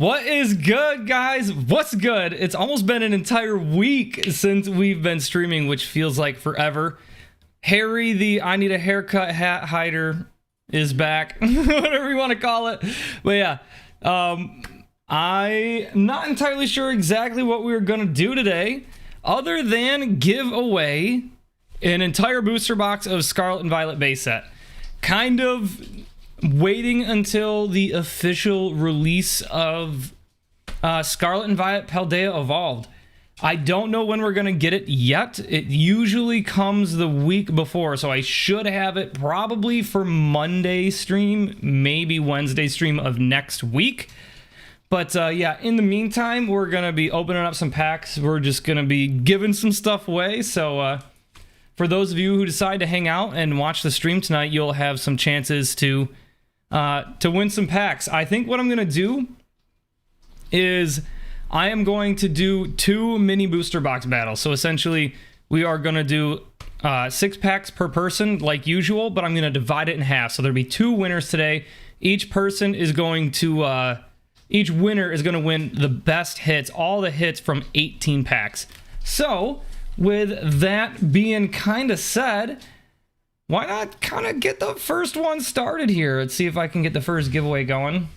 What is good, guys? What's good? It's almost been an entire week since we've been streaming, which feels like forever. Harry, the I need a haircut hat hider, is back. Whatever you want to call it. But yeah, I'm not entirely sure exactly what we were going to do today, other than give away an entire booster box of Scarlet and Violet base set. Kind of waiting until the official release of Scarlet and Violet Paldea Evolved. I don't know when we're going to get it yet. It usually comes the week before, so I should have it probably for Monday stream, maybe Wednesday stream of next week. But yeah, in the meantime, we're going to be opening up some packs. We're just going to be giving some stuff away. So for those of you who decide to hang out and watch the stream tonight, you'll have some chances to win some packs. I think what I'm going to do is I am going to do 2 mini booster box battles. So essentially, we are going to do 6 packs per person like usual, but I'm going to divide it in half. So there'll be 2 winners today. Each person is going to, each winner is going to win the best hits, all the hits from 18 packs. So with that being kind of said, why not kind of get the first one started here? Let's see if I can get the first giveaway going.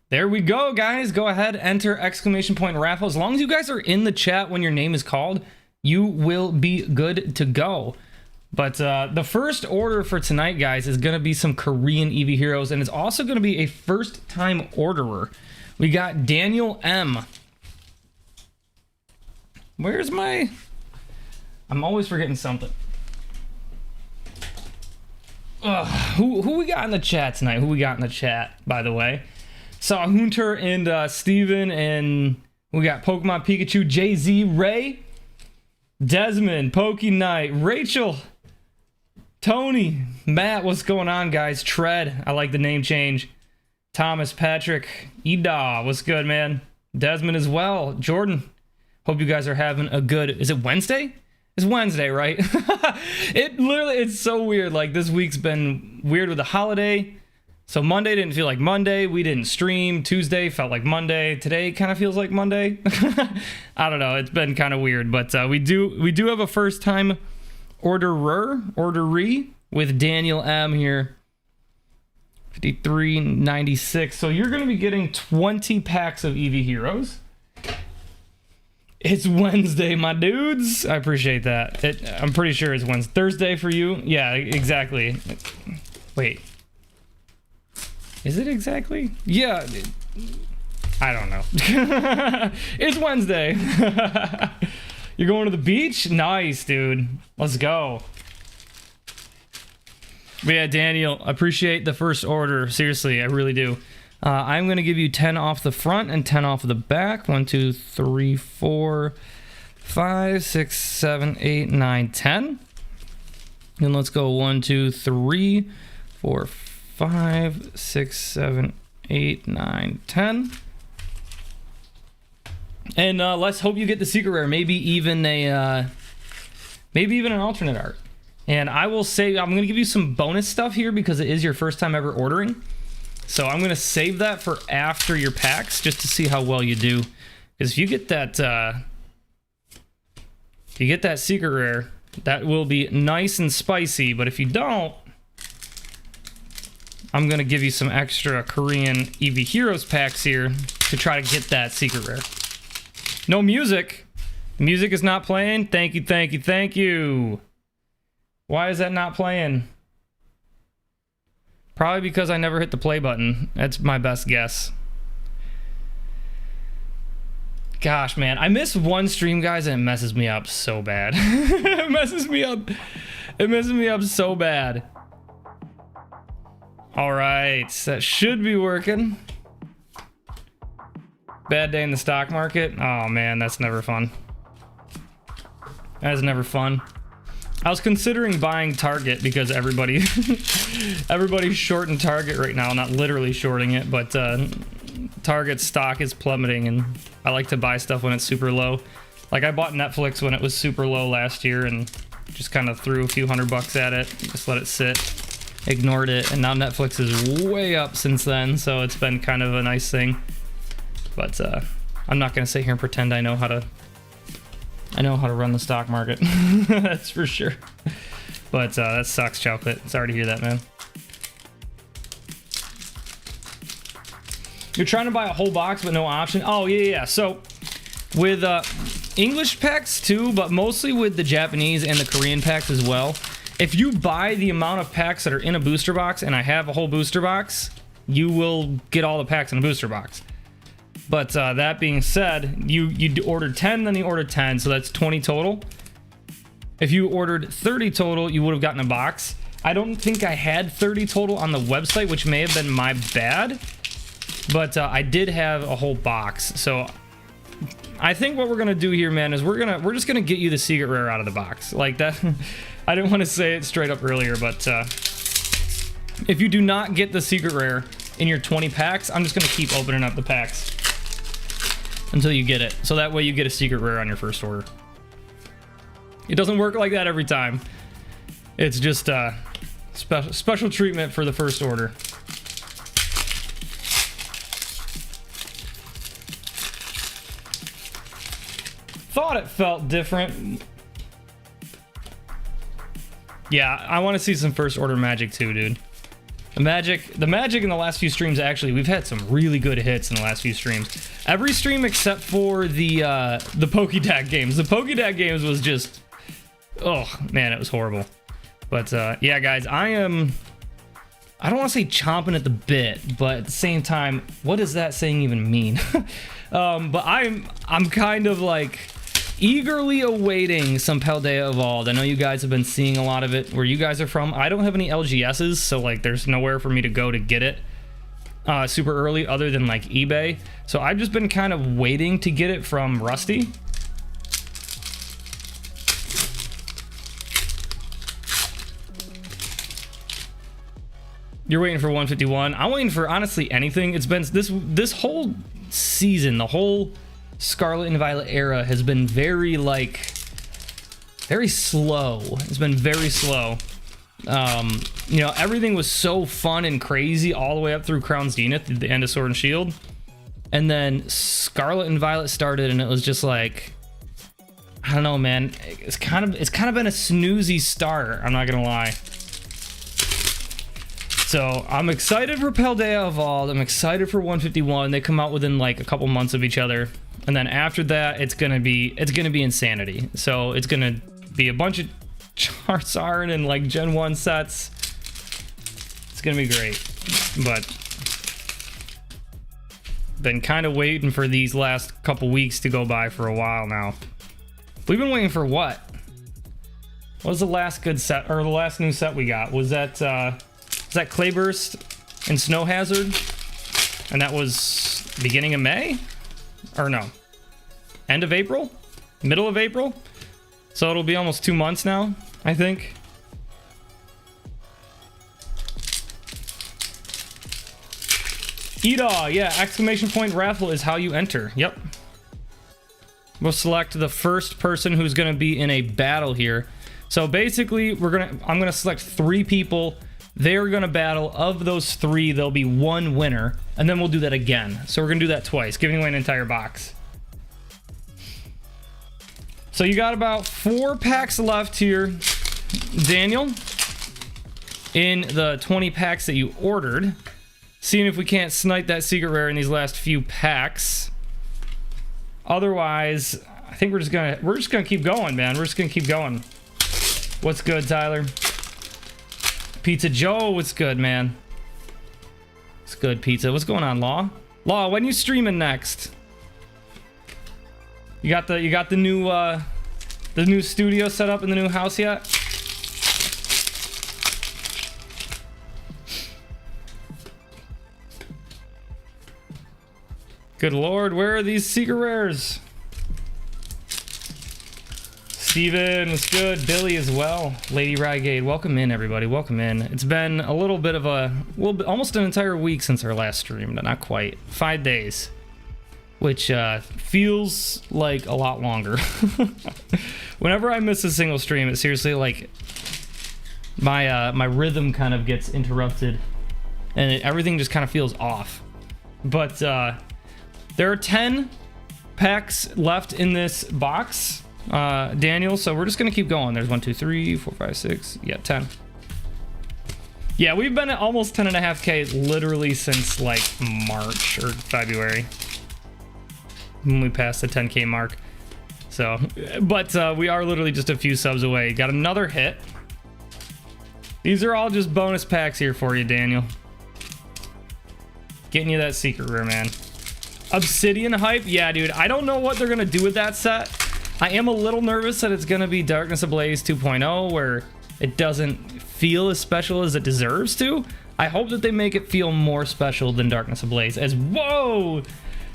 There we go, guys. Go ahead, enter exclamation point raffle. As long as you guys are in the chat when your name is called, you will be good to go. But the first order for tonight, guys, is going to be some Korean EV heroes, and it's also going to be a first-time orderer. We got Daniel M. Where's my... I'm always forgetting something. Who we got in the chat tonight? Who we got in the chat, by the way? Saw Hunter and Steven, and we got Pokemon Pikachu, JZ, Ray, Desmond, Poke Knight, Rachel, Tony, Matt, what's going on, guys? Tread, I like the name change. Thomas, Patrick, Ida, what's good, man? Desmond as well. Jordan, hope you guys are having a good... Is it Wednesday? It's Wednesday, right? It's so weird. Like, this week's been weird with the holiday. So Monday didn't feel like Monday. We didn't stream. Tuesday felt like Monday. Today kind of feels like Monday. I don't know. It's been kind of weird. But we do have a first-time orderee with Daniel M here. 53.96. So you're going to be getting 20 packs of EV Heroes. It's Wednesday, my dudes. I appreciate that. I'm pretty sure it's Wednesday. Thursday for you? Yeah, exactly. Wait. Is it exactly? Yeah. I don't know. It's Wednesday. You're going to the beach? Nice, dude. Let's go. But yeah, Daniel, appreciate the first order. Seriously, I really do. I'm going to give you 10 off the front and 10 off the back. 1, 2, 3, 4, 5, 6, 7, 8, 9, 10. And let's go 1, 2, 3, 4, 5, 6, 7, 8, 9, 10. And let's hope you get the secret rare. Maybe even an alternate art. And I will say, I'm going to give you some bonus stuff here because it is your first time ever ordering. So I'm going to save that for after your packs just to see how well you do. Because if you get that secret rare, that will be nice and spicy. But if you don't, I'm going to give you some extra Korean EV Heroes packs here to try to get that secret rare. No music. Music is not playing. Thank you, thank you, thank you. Why is that not playing? Probably because I never hit the play button. That's my best guess. Gosh, man. I missed one stream, guys, and it messes me up so bad. It messes me up. It messes me up so bad. All right. That should be working. Bad day in the stock market. Oh, man. That's never fun. That's never fun. I was considering buying Target because everybody's shorting Target right now. Not literally shorting it, but Target stock is plummeting, and I like to buy stuff when it's super low. Like, I bought Netflix when it was super low last year and just kind of threw a few $100 at it, just let it sit. ignored it, and now Netflix is way up since then, so it's been kind of a nice thing. But I'm not gonna sit here and pretend I know how to run the stock market. That's for sure. But that sucks, Chocolate. Sorry to hear that, man. You're trying to buy a whole box but no option. Oh yeah. So with English packs too, but mostly with the Japanese and the Korean packs as well. If you buy the amount of packs that are in a booster box, and I have a whole booster box, you will get all the packs in a booster box. But that being said, you ordered 10, then you ordered 10, so that's 20 total. If you ordered 30 total, you would have gotten a box. I don't think I had 30 total on the website, which may have been my bad. But I did have a whole box. So I think what we're gonna do here, man, is we're just gonna get you the secret rare out of the box. Like that. I didn't want to say it straight up earlier, but if you do not get the secret rare in your 20 packs, I'm just gonna keep opening up the packs until you get it. So that way you get a secret rare on your first order. It doesn't work like that every time. It's just special treatment for the first order. Thought it felt different. Yeah, I want to see some first order magic too, dude. The magic in the last few streams, actually, we've had some really good hits in the last few streams. Every stream except for the PokeDak games. The PokeDak games was just, oh man, it was horrible. But yeah, guys, I don't want to say chomping at the bit, but at the same time, what does that saying even mean? But I'm kind of like eagerly awaiting some Paldea Evolved. I know you guys have been seeing a lot of it where you guys are from. I don't have any LGSs, so like there's nowhere for me to go to get it super early other than like eBay. So I've just been kind of waiting to get it from Rusty. You're waiting for 151. I'm waiting for honestly anything. It's been this whole season, the whole Scarlet and Violet era has been very slow. It's been very slow. You know, everything was so fun and crazy all the way up through Crown's Zenith, the end of Sword and Shield. And then Scarlet and Violet started and it was just like, I don't know, man. It's kind of been a snoozy start, I'm not gonna lie. So I'm excited for Paldea Evolved. I'm excited for 151. They come out within like a couple months of each other. And then after that, it's gonna be insanity. So it's gonna be a bunch of Charizard and like Gen 1 sets. It's gonna be great. But been kind of waiting for these last couple weeks to go by for a while now. We've been waiting for what? What was the last good set, or the last new set we got? Was that Clayburst and Snow Hazard? And that was beginning of May? Or no, end of April? Middle of April? So it'll be almost 2 months now, I think. Eda, yeah, exclamation point raffle is how you enter. Yep. We'll select the first person who's gonna be in a battle here. So basically, I'm gonna select 3 people. They're gonna battle. Of those 3, there'll be 1 winner, and then we'll do that again. So we're gonna do that twice, giving away an entire box. So you got about 4 packs left here, Daniel, in the 20 packs that you ordered. Seeing if we can't snipe that secret rare in these last few packs. Otherwise, I think we're just gonna keep going, man. We're just gonna keep going. What's good, Tyler? Pizza Joe, what's good, man? What's good, Pizza? What's going on, Law? Law, when you streaming next? You got the new studio set up in the new house yet? Good lord, where are these secret rares? Steven, what's good? Billy as well. Lady Rygade, welcome in, everybody. Welcome in. It's been a little bit of almost an entire week since our last stream. Not quite. 5 days. Which feels like a lot longer. Whenever I miss a single stream, it seriously, like, my rhythm kind of gets interrupted, and everything just kind of feels off. But there are 10 packs left in this box, Daniel. So we're just gonna keep going. There's 1, 2, 3, 4, 5, 6. Yeah, 10. Yeah, we've been at almost 10.5K literally since like March or February when we passed the 10K mark. So, but we are literally just a few subs away. Got another hit. These are all just bonus packs here for you, Daniel. Getting you that secret rare, man. Obsidian hype? Yeah, dude. I don't know what they're gonna do with that set. I am a little nervous that it's gonna be Darkness Ablaze 2.0, where it doesn't feel as special as it deserves to. I hope that they make it feel more special than Darkness Ablaze. As whoa,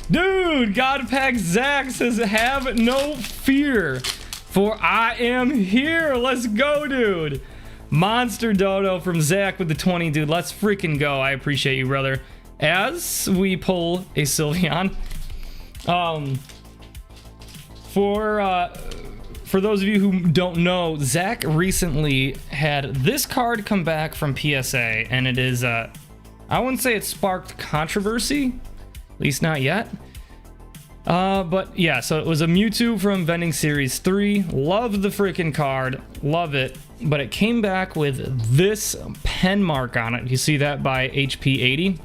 dude! God Pack Zach says, "Have no fear, for I am here." Let's go, dude. Monster Dodo from Zach with the 20, dude. Let's freaking go. I appreciate you, brother. As we pull a Sylveon, for those of you who don't know, Zach recently had this card come back from PSA, and it is I wouldn't say it sparked controversy, at least not yet. But yeah, so it was a Mewtwo from Vending Series 3. Love the freaking card, love it. But it came back with this pen mark on it. You see that by HP 80.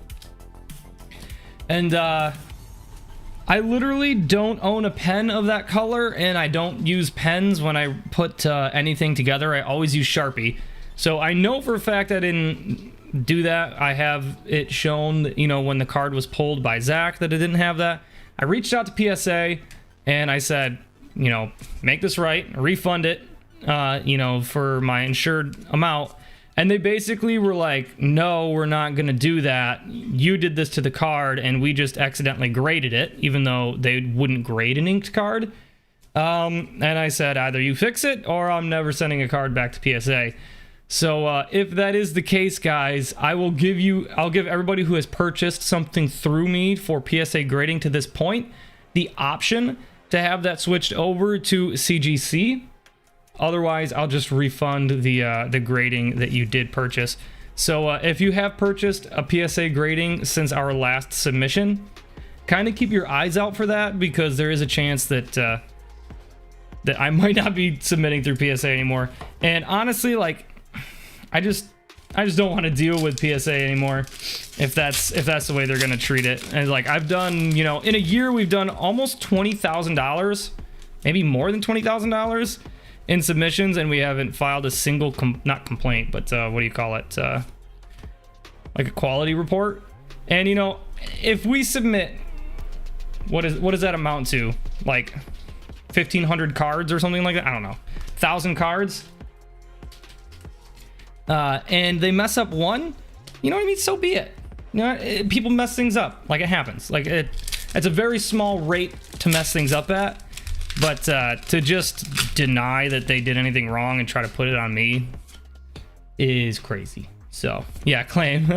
And I literally don't own a pen of that color, and I don't use pens when I put anything together. I always use Sharpie. So I know for a fact I didn't do that. I have it shown, you know, when the card was pulled by Zach that it didn't have that. I reached out to PSA and I said, you know, make this right, refund it, you know, for my insured amount. And they basically were like, no, we're not going to do that. You did this to the card, and we just accidentally graded it, even though they wouldn't grade an inked card. And I said, either you fix it, or I'm never sending a card back to PSA. So if that is the case, guys, I'll give everybody who has purchased something through me for PSA grading to this point the option to have that switched over to CGC. Otherwise, I'll just refund the grading that you did purchase. So if you have purchased a PSA grading since our last submission, kind of keep your eyes out for that, because there is a chance that that I might not be submitting through PSA anymore. And honestly, like, I just don't want to deal with PSA anymore if that's the way they're gonna treat it. And like, I've done, you know, in a year we've done almost $20,000, maybe more than $20,000 in submissions, and we haven't filed a single not complaint, but what do you call it, like a quality report. And you know, if we submit, what does that amount to, like 1,500 cards or something like that? I don't know, 1,000 cards, and they mess up one, you know what I mean, so be it. You know, people mess things up, like, it happens. Like, it's a very small rate to mess things up at. But to just deny that they did anything wrong and try to put it on me is crazy. So yeah, claim.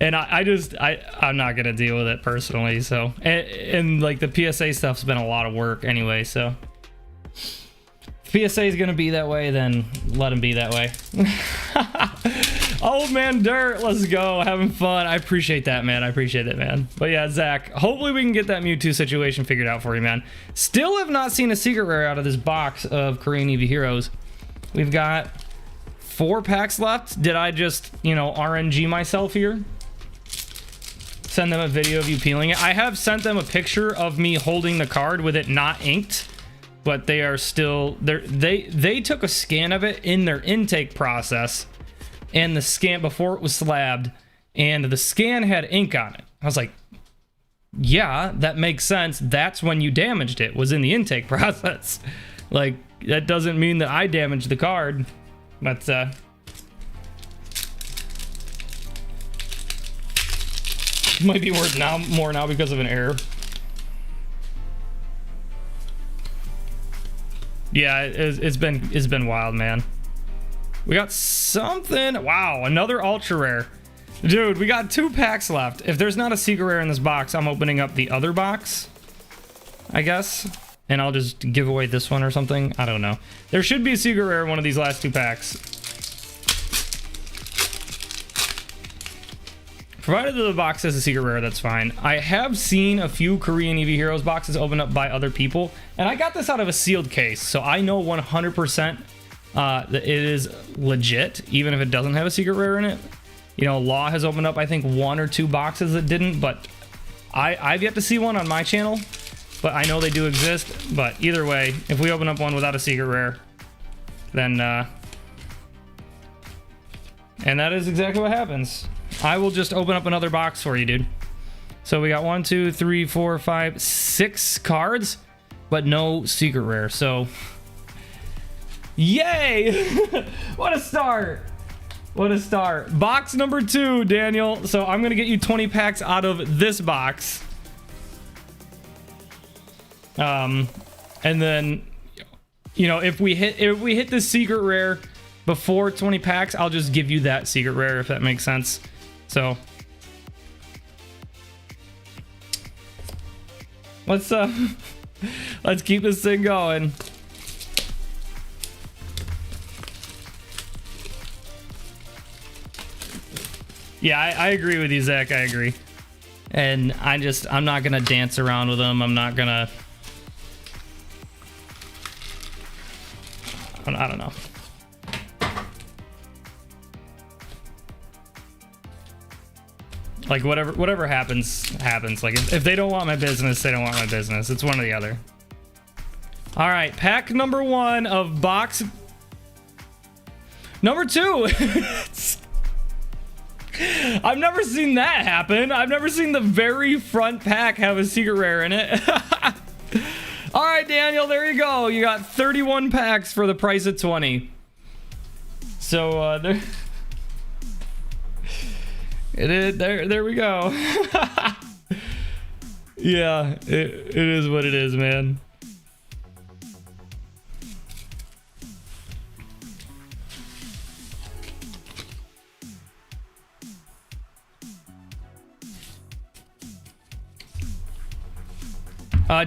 And I'm not gonna deal with it personally. So and like the PSA stuff's been a lot of work anyway. So if PSA is gonna be that way, then let him be that way. Old man Dirt, let's go, having fun. I appreciate that, man. I appreciate it, man. But yeah, Zach, hopefully we can get that Mewtwo situation figured out for you, man. Still have not seen a secret rare out of this box of Korean EV Heroes. We've got 4 packs left. Did I just, you know, RNG myself here? Send them a video of you peeling it. I have sent them a picture of me holding the card with it not inked, but they are still, they took a scan of it in their intake process, and the scan before it was slabbed, and the scan had ink on it. I was like, yeah, that makes sense. That's when you damaged it, was in the intake process. Like, that doesn't mean that I damaged the card, but might be worth more now because of an error. Yeah, it's been wild, man. We got something. Wow, another ultra rare. Dude, we got 2 packs left. If there's not a secret rare in this box, I'm opening up the other box, I guess. And I'll just give away this one or something. I don't know. There should be a secret rare in one of these last 2 packs. Provided that the box has a secret rare, that's fine. I have seen a few Korean EV Heroes boxes open up by other people, and I got this out of a sealed case, so I know 100% that it is legit, even if it doesn't have a secret rare in it. You know, Law has opened up, I think, 1 or 2 boxes that didn't, but I've yet to see one on my channel, but I know they do exist. But either way, if we open up one without a secret rare, then, and that is exactly what happens. I will just open up another box for you, dude. So we got 1, 2, 3, 4, 5, 6 cards, but no secret rare. So, yay! What a start! What a start. Box number 2, Daniel. So I'm gonna get you 20 packs out of this box. And then, you know, if we hit the secret rare before 20 packs, I'll just give you that secret rare, if that makes sense. So let's keep this thing going. Yeah, I agree with you, Zach. I agree. And I'm not gonna dance around with them. I'm not gonna, I don't know. Like, whatever happens. Like, if they don't want my business, they don't want my business. It's one or the other. All right, pack number 1 of box number 2. I've never seen that happen. I've never seen the very front pack have a secret rare in it. All right, Daniel, there you go. You got 31 packs for the price of 20. So, there... It is there we go. Yeah, it is what it is, man.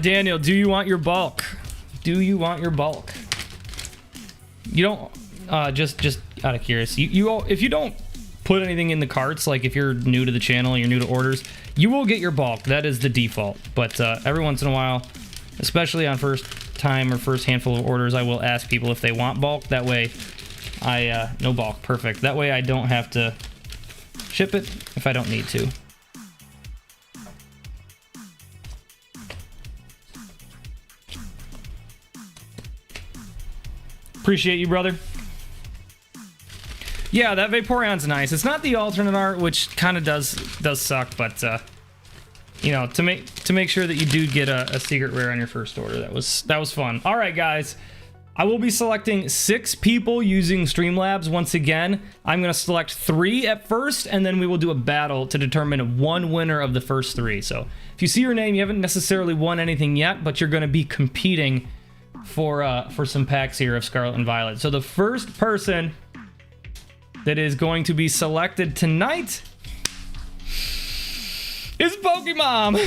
Daniel, do you want your bulk? Do you want your bulk? You don't, just out of curiosity, if you don't put anything in the carts, like if you're new to the channel, you're new to orders, you will get your bulk. That is the default. But every once in a while, especially on first time or first handful of orders, I will ask people if they want bulk. That way no bulk, perfect. That way I don't have to ship it if I don't need to. Appreciate you, brother. Yeah, that Vaporeon's nice. It's not the alternate art, which kind of does suck, but you know, to make sure that you do get a secret rare on your first order, that was fun. All right, guys, I will be selecting 6 people using Streamlabs once again. I'm gonna select 3 at first, and then we will do a battle to determine one winner of the first 3. So if you see your name, you haven't necessarily won anything yet, but you're gonna be competing for some packs here of Scarlet and Violet. So the first person that is going to be selected tonight is Pokemon.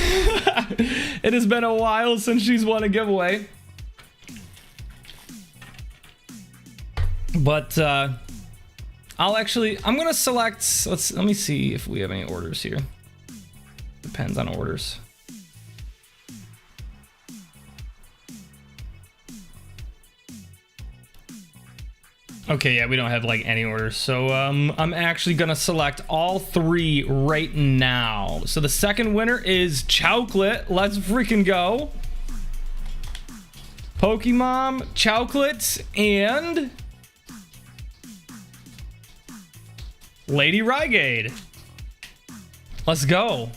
It has been a while since she's won a giveaway, but I'm gonna select, let me see if we have any orders here. Depends on orders. Okay, yeah, we don't have like any orders, so I'm actually gonna select all 3 right now. So the second winner is Chocolate. Let's freaking go. Pokemon, Chocolate, and Lady Rygade. Let's go.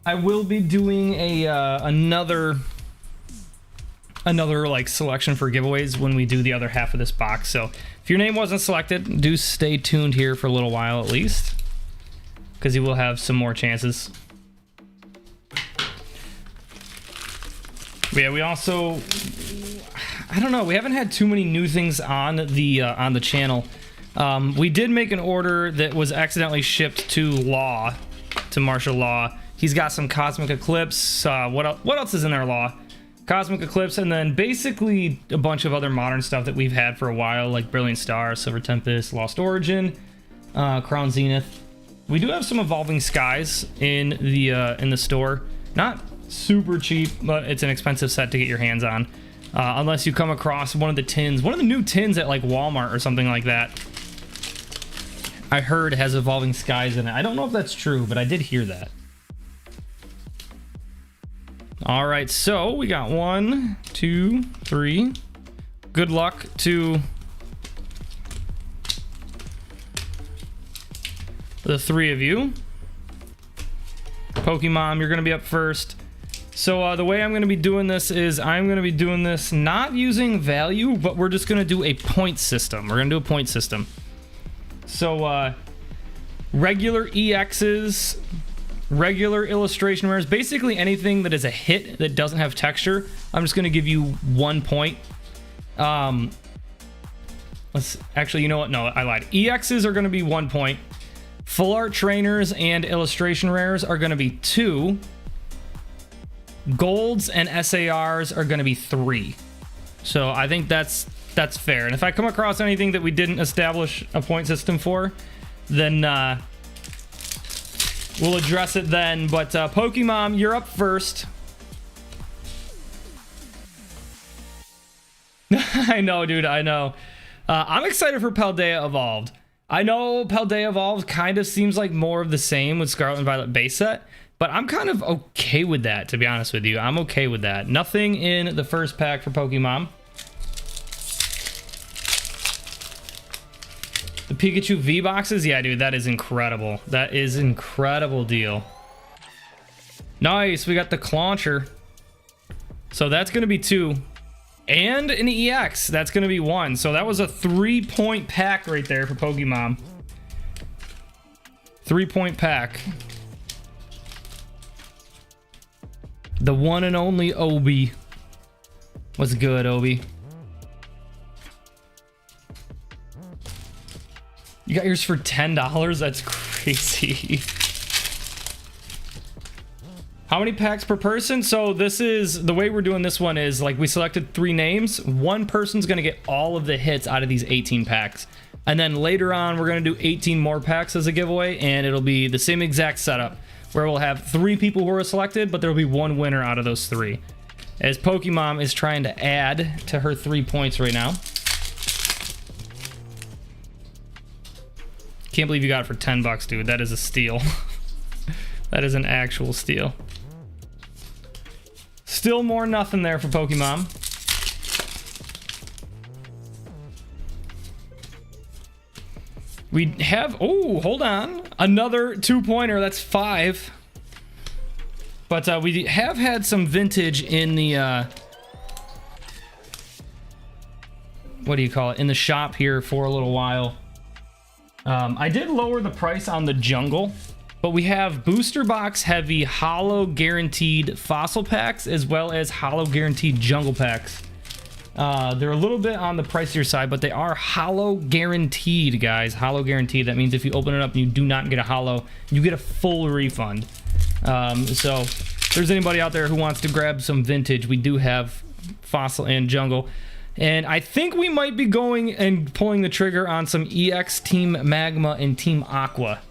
I will be doing a another like selection for giveaways when we do the other half of this box. So if your name wasn't selected, do stay tuned here for a little while at least, because you will have some more chances. But yeah, we also, I don't know, we haven't had too many new things on the channel We did make an order that was accidentally shipped to Law, to Martial Law. He's got some Cosmic Eclipse. What else is in there, Law? Cosmic Eclipse, and then basically a bunch of other modern stuff that we've had for a while, like Brilliant Star, Silver Tempest, Lost Origin, Crown Zenith. We do have some Evolving Skies in the store. Not super cheap, but it's an expensive set to get your hands on. Unless you come across one of the new tins at like Walmart or something like that. I heard has Evolving Skies in it. I don't know if that's true, but I did hear that. All right, so we got 1, 2, 3. Good luck to the 3 of you. Pokemon, you're gonna be up first. So the way I'm gonna be doing this is I'm gonna be doing this not using value, but we're just gonna do a point system. We're gonna do a point system. So regular EXs, regular illustration rares, basically anything that is a hit that doesn't have texture, I'm just gonna give you 1 point. Let's actually, you know what? No, I lied. EXs are gonna be 1 point. Full art trainers and illustration rares are gonna be 2. Golds and SARs are gonna be 3. So I think that's fair. And if I come across anything that we didn't establish a point system for, then we'll address it then. But Pokemon, you're up first. I know, dude, I know. I'm excited for Paldea Evolved. I know Paldea Evolved kind of seems like more of the same with Scarlet and Violet base set, but I'm kind of okay with that, to be honest with you. I'm okay with that. Nothing in the first pack for Pokemon. The Pikachu V boxes, yeah, dude, that is incredible. That is incredible deal. Nice, we got the Clauncher. So that's gonna be 2. And an EX, that's gonna be 1. So that was a 3-point pack right there for Pokemon. 3-point pack. The one and only Obi. What's good, Obi? You got yours for $10? That's crazy. How many packs per person? So this is, the way we're doing this one is like we selected 3 names. One person's gonna get all of the hits out of these 18 packs. And then later on, we're gonna do 18 more packs as a giveaway, and it'll be the same exact setup where we'll have 3 people who are selected, but there'll be 1 winner out of those 3. As Pokemon is trying to add to her 3 points right now. Can't believe you got it for $10, dude. That is a steal. That is an actual steal. Still more nothing there for Pokemon. We have, oh, hold on. Another 2-pointer, that's 5. But we have had some vintage in the, what do you call it? In the shop here for a little while. I did lower the price on the jungle, but we have booster box heavy holo guaranteed fossil packs as well as holo guaranteed jungle packs. They're a little bit on the pricier side, but they are holo guaranteed, guys. Holo guaranteed. That means if you open it up and you do not get a holo, you get a full refund. So if there's anybody out there who wants to grab some vintage, we do have fossil and jungle. And I think we might be going and pulling the trigger on some EX Team Magma and Team Aqua.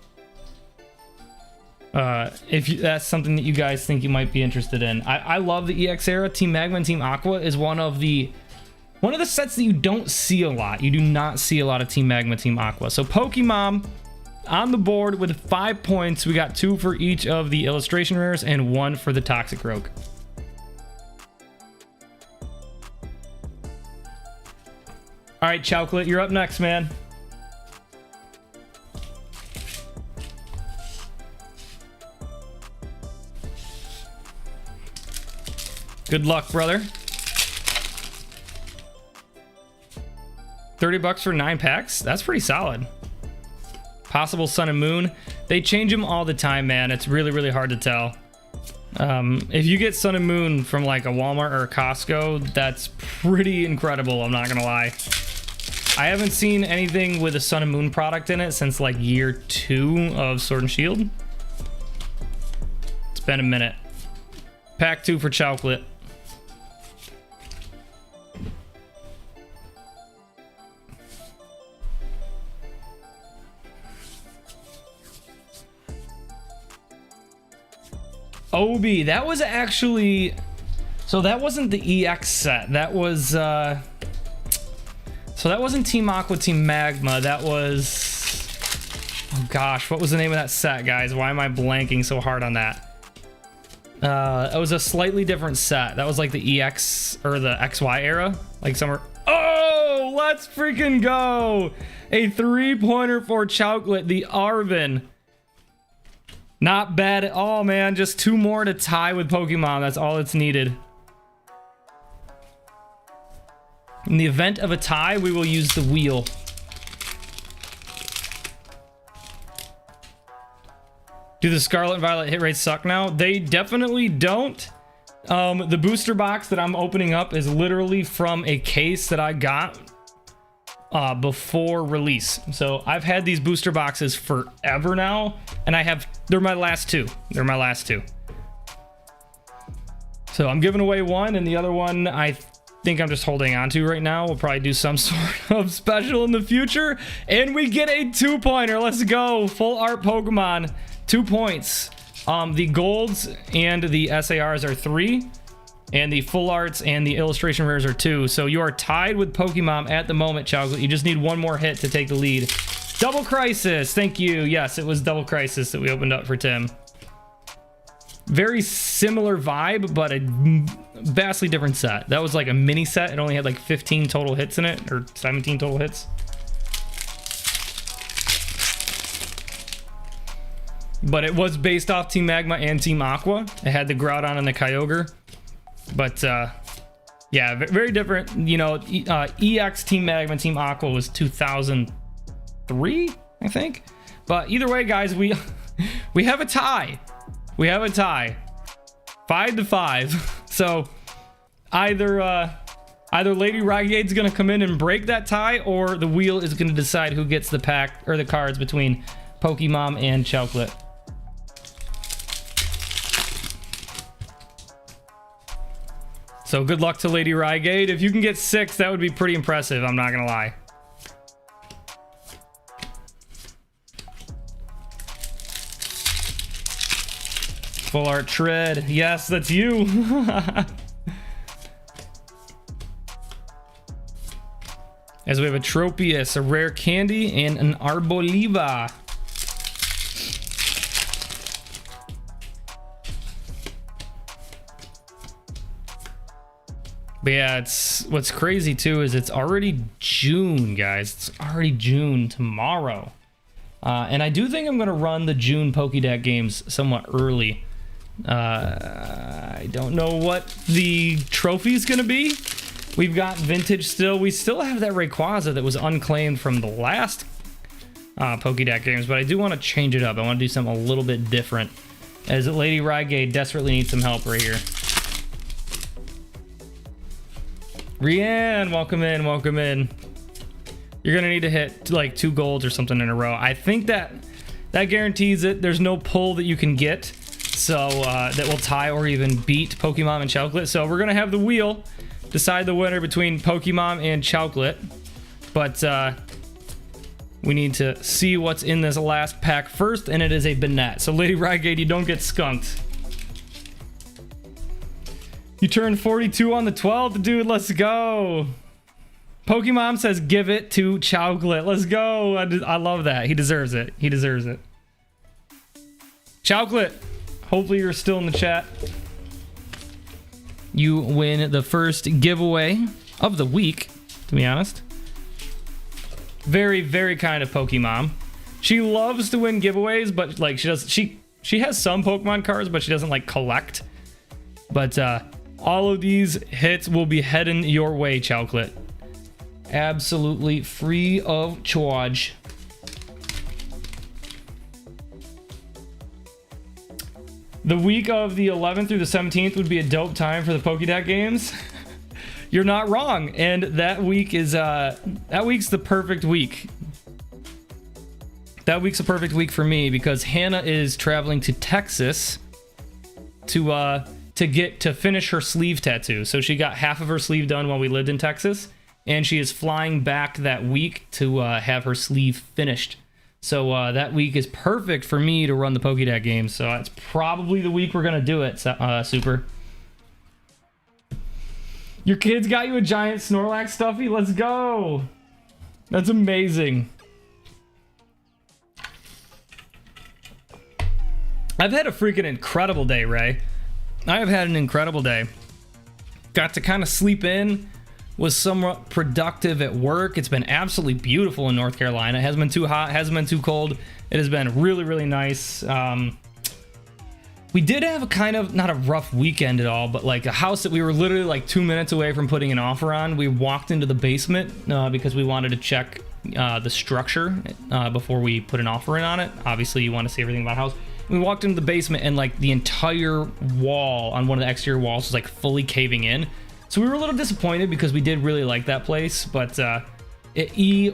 If that's something that you guys think you might be interested in. I love the EX era. Team Magma and Team Aqua is one of the sets that you don't see a lot. You do not see a lot of Team Magma, Team Aqua. So Pokemon on the board with 5 points. We got 2 for each of the illustration rares and 1 for the Toxic Rogue. All right, Chowclet, you're up next, man. Good luck, brother. $30 for 9 packs? That's pretty solid. Possible Sun and Moon. They change them all the time, man. It's really, really hard to tell. If you get Sun and Moon from like a Walmart or a Costco, that's pretty incredible, I'm not gonna lie. I haven't seen anything with a Sun and Moon product in it since like year 2 of Sword and Shield. It's been a minute. Pack 2 for chocolate. Obi, that was actually, so that wasn't the EX set. That was so that wasn't Team Aqua, Team Magma. That was, oh gosh, what was the name of that set, guys? Why am I blanking so hard on that? It was a slightly different set. That was like the EX or the XY era, like somewhere. Oh, let's freaking go! A 3-pointer for chocolate, the Arvin. Not bad at all, man. Just 2 more to tie with Pokemon. That's all it's needed. In the event of a tie, we will use the wheel. Do the Scarlet and Violet hit rates suck now? They definitely don't. The booster box that I'm opening up is literally from a case that I got before release. So I've had these booster boxes forever now, and they're my last 2. They're my last 2. So I'm giving away one, and the other one I think I'm just holding on to right now. We'll probably do some sort of special in the future, and we get a 2-pointer. Let's go. Full art Pokemon, 2 points. The golds and the SARs are 3. And the full arts and the illustration rares are 2. So you are tied with Pokemon at the moment, Chocolate. You just need one more hit to take the lead. Double Crisis. Thank you. Yes, it was Double Crisis that we opened up for Tim. Very similar vibe, but a vastly different set. That was like a mini set. It only had like 15 total hits in it, or 17 total hits. But it was based off Team Magma and Team Aqua. It had the Groudon and the Kyogre. But yeah, very different. You know, EX Team Magma, Team Aqua was 2003, I think. But either way, guys, we have a tie. We have a tie, 5-5. So either Lady Rygade's gonna come in and break that tie, or the wheel is gonna decide who gets the pack or the cards between Pokemon and Chocolate. So good luck to Lady Rygade. If you can get 6, that would be pretty impressive, I'm not gonna lie. Full art Tread. Yes, that's you. As we have a Tropius, a rare candy, and an Arboliva. But yeah, what's crazy too is it's already June, guys. It's already June tomorrow. And I do think I'm going to run the June PokeDak games somewhat early. I don't know what the trophy is going to be. We've got vintage still. We still have that Rayquaza that was unclaimed from the last PokeDak games, but I do want to change it up. I want to do something a little bit different, as Lady Rygade desperately needs some help right here. Rianne, welcome in, welcome in. You're gonna need to hit like 2 golds or something in a row. I think that guarantees it. There's no pull that you can get, so that will tie or even beat Pokemon and Chocolate. So we're gonna have the wheel decide the winner between Pokemon and Chocolate, but we need to see what's in this last pack first, and it is a Banette. So Lady Rygade, you don't get skunked. You turned 42 on the 12th, dude. Let's go. Pokemon says give it to Chocolate. Let's go. I love that. He deserves it. He deserves it. Chocolate, hopefully you're still in the chat. You win the first giveaway of the week, to be honest. Very, very kind of Pokemon. She loves to win giveaways, but like she has some Pokemon cards, but she doesn't like collect. But all of these hits will be heading your way, Chocolate. Absolutely free of charge. The week of the 11th through the 17th would be a dope time for the PokeDak games. You're not wrong. And that week is that week's the perfect week. That week's a perfect week for me because Hannah is traveling to Texas to finish her sleeve tattoo. So she got half of her sleeve done while we lived in Texas, and she is flying back that week to have her sleeve finished. So that week is perfect for me to run the PokeDak games. So that's probably the week we're gonna do it. Super. Your kids got you a giant Snorlax stuffy. Let's go. That's amazing. I've had a freaking incredible day, Ray. I have had an incredible day. Got to kind of sleep in, was somewhat productive at work. It's been absolutely beautiful in North Carolina. It hasn't been too hot, hasn't been too cold. It has been really, really nice. We did have a kind of, not a rough weekend at all, but like a house that we were literally like 2 minutes away from putting an offer on. We walked into the basement because we wanted to check the structure before we put an offer in on it. Obviously, you want to see everything about the house. We walked into the basement and like the entire wall on one of the exterior walls was like fully caving in. So we were a little disappointed because we did really like that place, but yeah, you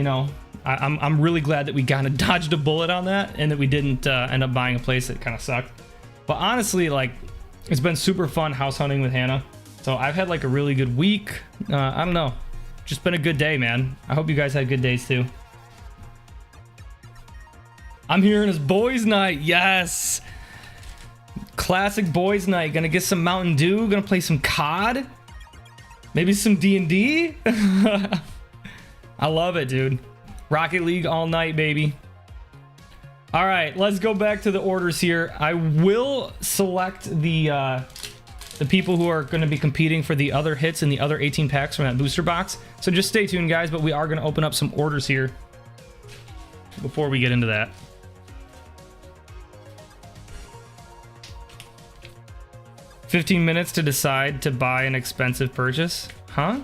know, I'm really glad that we kind of dodged a bullet on that and that we didn't end up buying a place that kind of sucked. But honestly, like, it's been super fun house hunting with Hannah. So I've had like a really good week. I don't know, just been a good day, man. I hope you guys had good days too. I'm hearing his boys night. Yes. Classic boys night. Gonna get some Mountain Dew. Gonna play some COD. Maybe some D&D. I love it, dude. Rocket League all night, baby. All right, let's go back to the orders here. I will select the people who are going to be competing for the other hits and the other 18 packs from that booster box. So just stay tuned, guys, but we are going to open up some orders here before we get into that. "15 minutes to decide to buy an expensive purchase." Huh?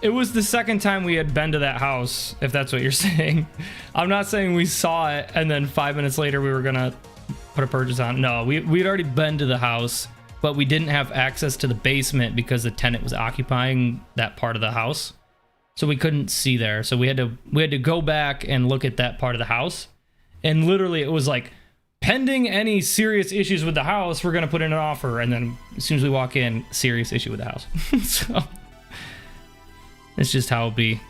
It was the second time we had been to that house, if that's what you're saying. I'm not saying we saw it and then 5 minutes later we were gonna put a purchase on. No, we'd already been to the house, but we didn't have access to the basement because the tenant was occupying that part of the house. So we couldn't see there. So we had to go back and look at that part of the house. And literally it was like, pending any serious issues with the house, we're gonna put in an offer, and then as soon as we walk in, serious issue with the house. So it's just how it'll be.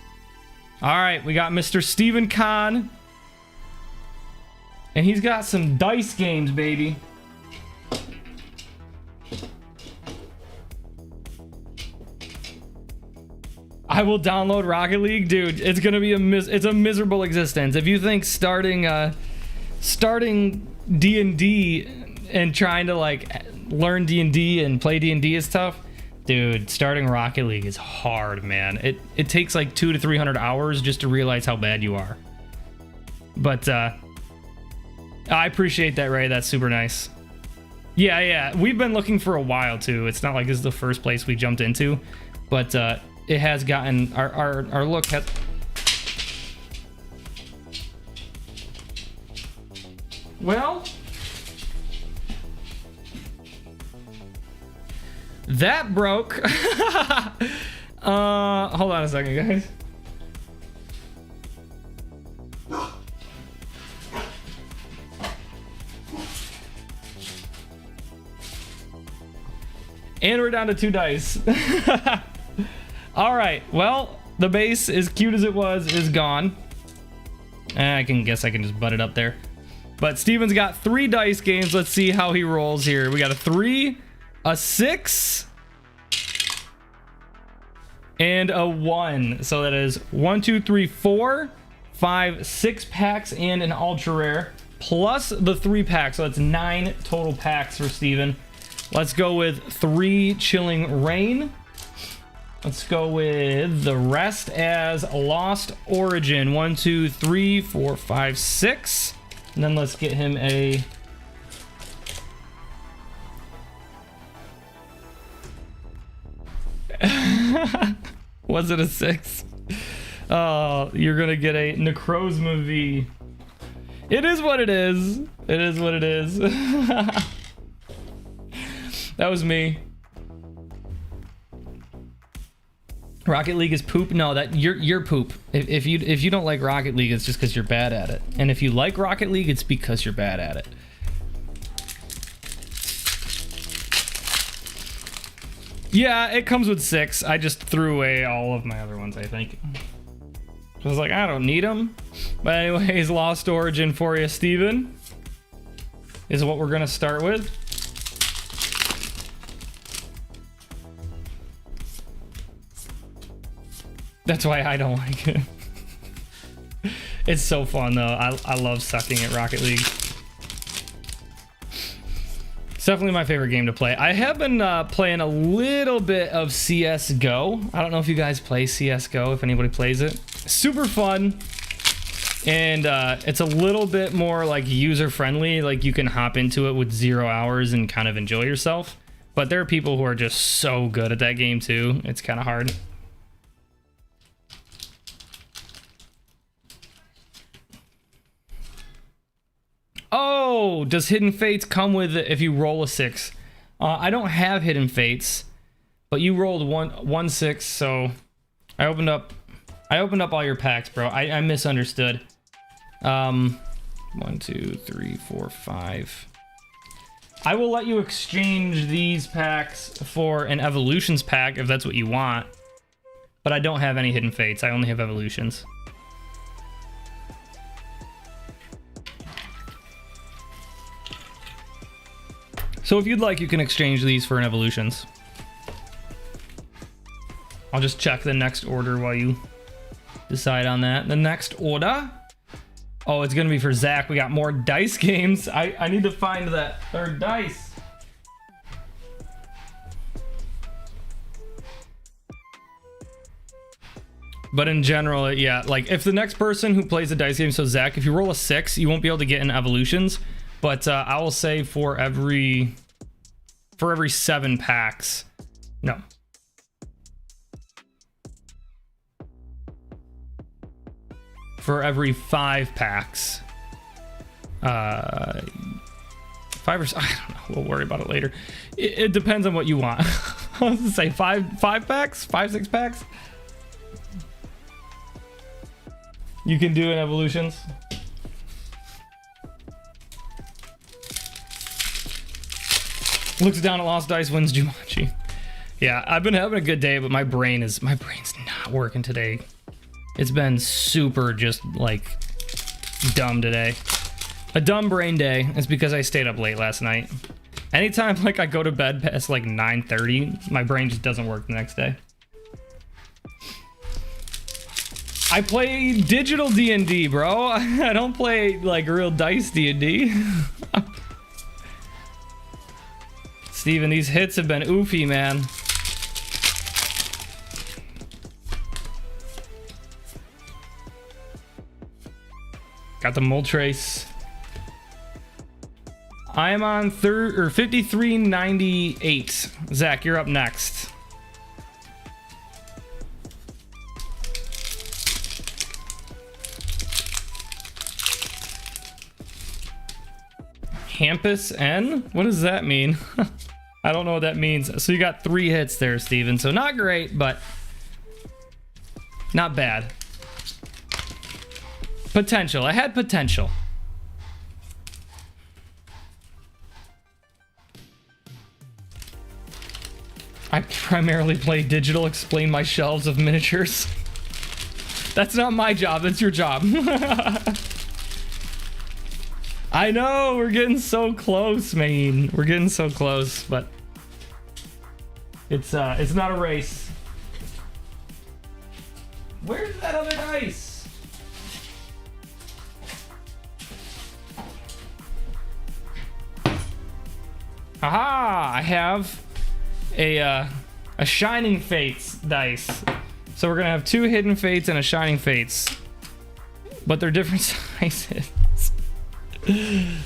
All right, we got Mr. Steven Kahn, and he's got some dice games, baby. I will download Rocket League, dude. It's gonna be it's a miserable existence. If you think starting D&D and trying to like learn D&D and play D&D is tough, dude, starting Rocket League is hard, man. It takes like 200 to 300 hours just to realize how bad you are. But I appreciate that, Ray. That's super nice. Yeah, we've been looking for a while too. It's not like this is the first place we jumped into, but it has gotten our look has. Well, that broke. Hold on a second, guys. And we're down to 2 dice. All right, well, the base, as cute as it was, is gone. I can guess I can just butt it up there. But Steven's got 3 dice games. Let's see how he rolls here. We got a 3, a 6, and a 1. So that is 1, 2, 3, 4, 5, 6 packs and an ultra rare, plus the 3 packs. So that's 9 total packs for Steven. Let's go with 3 Chilling Rain. Let's go with the rest as Lost Origin. 1, 2, 3, 4, 5, 6. And then let's get him a... Was it a 6? Oh, you're gonna get a Necrozma movie. It is what it is. It is what it is. That was me. Rocket League is poop. No, that you're poop. If you don't like Rocket League, it's just because you're bad at it. And if you like Rocket League, it's because you're bad at it. Yeah, it comes with 6. I just threw away all of my other ones, I think. I was like, I don't need them. But anyways, Lost Origin for you, Steven, is what we're gonna start with. That's why I don't like it. It's so fun though. I love sucking at Rocket League. It's definitely my favorite game to play. I have been playing a little bit of CSGO. I don't know if you guys play CSGO, if anybody plays it. Super fun. And it's a little bit more like user friendly. Like you can hop into it with 0 hours and kind of enjoy yourself. But there are people who are just so good at that game too. It's kind of hard. Oh, does Hidden Fates come with it if you roll a 6? I don't have Hidden Fates, but you rolled one 6, so I opened up all your packs, bro. I misunderstood. 1, 2, 3, 4, 5. I will let you exchange these packs for an Evolutions pack if that's what you want, but I don't have any Hidden Fates. I only have Evolutions. So if you'd like, you can exchange these for an Evolutions. I'll just check the next order while you decide on that. The next order. Oh, it's gonna be for Zach. We got more dice games. I need to find that third dice. But in general, yeah, like if the next person who plays a dice game, so Zach, if you roll a 6, you won't be able to get in Evolutions. But I will say for every 7 packs, no. For every 5 packs, 5 or I don't know. We'll worry about it later. It depends on what you want. I was gonna say 5 packs, 5, 6 packs. You can do in Evolutions. Looks down at Lost Dice, wins Jumanji. Yeah, I've been having a good day, but my brain's not working today. It's been super just like dumb today. A dumb brain day. It's because I stayed up late last night. Anytime like I go to bed past like 9:30, my brain just doesn't work the next day. I play digital D&D, bro. I don't play like real dice D&D. Steven, these hits have been oofy, man. Got the Moltres. I am on 5398. Zach, you're up next. Campus N? What does that mean? I don't know what that means. So you got 3 hits there, Steven. So not great, but not bad. Potential. I had potential. I primarily play digital. Explain my shelves of miniatures. That's not my job. That's your job. I know, we're getting so close, man. We're getting so close, but it's not a race. Where's that other dice? Aha! I have a Shining Fates dice. So we're gonna have 2 Hidden Fates and a Shining Fates, but they're different sizes.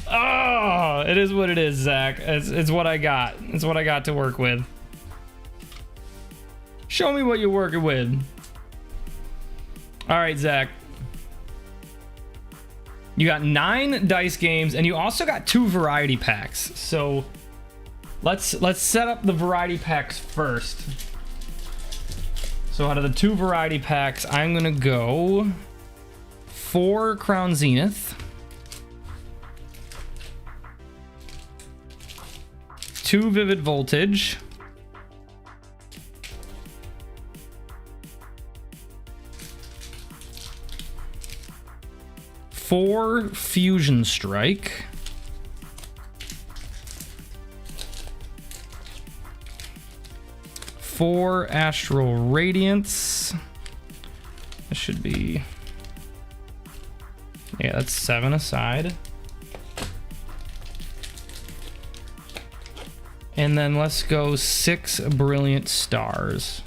Oh, it is what it is, Zach. It's what I got. It's what I got to work with. Show me what you're working with. All right, Zach. You got 9 dice games, and you also got 2 variety packs. So let's set up the variety packs first. So out of the 2 variety packs, I'm gonna go 4 Crown Zenith, 2 Vivid Voltage, 4 Fusion Strike, 4 Astral Radiance. This should be, yeah, that's 7 aside. And then let's go 6 Brilliant Stars.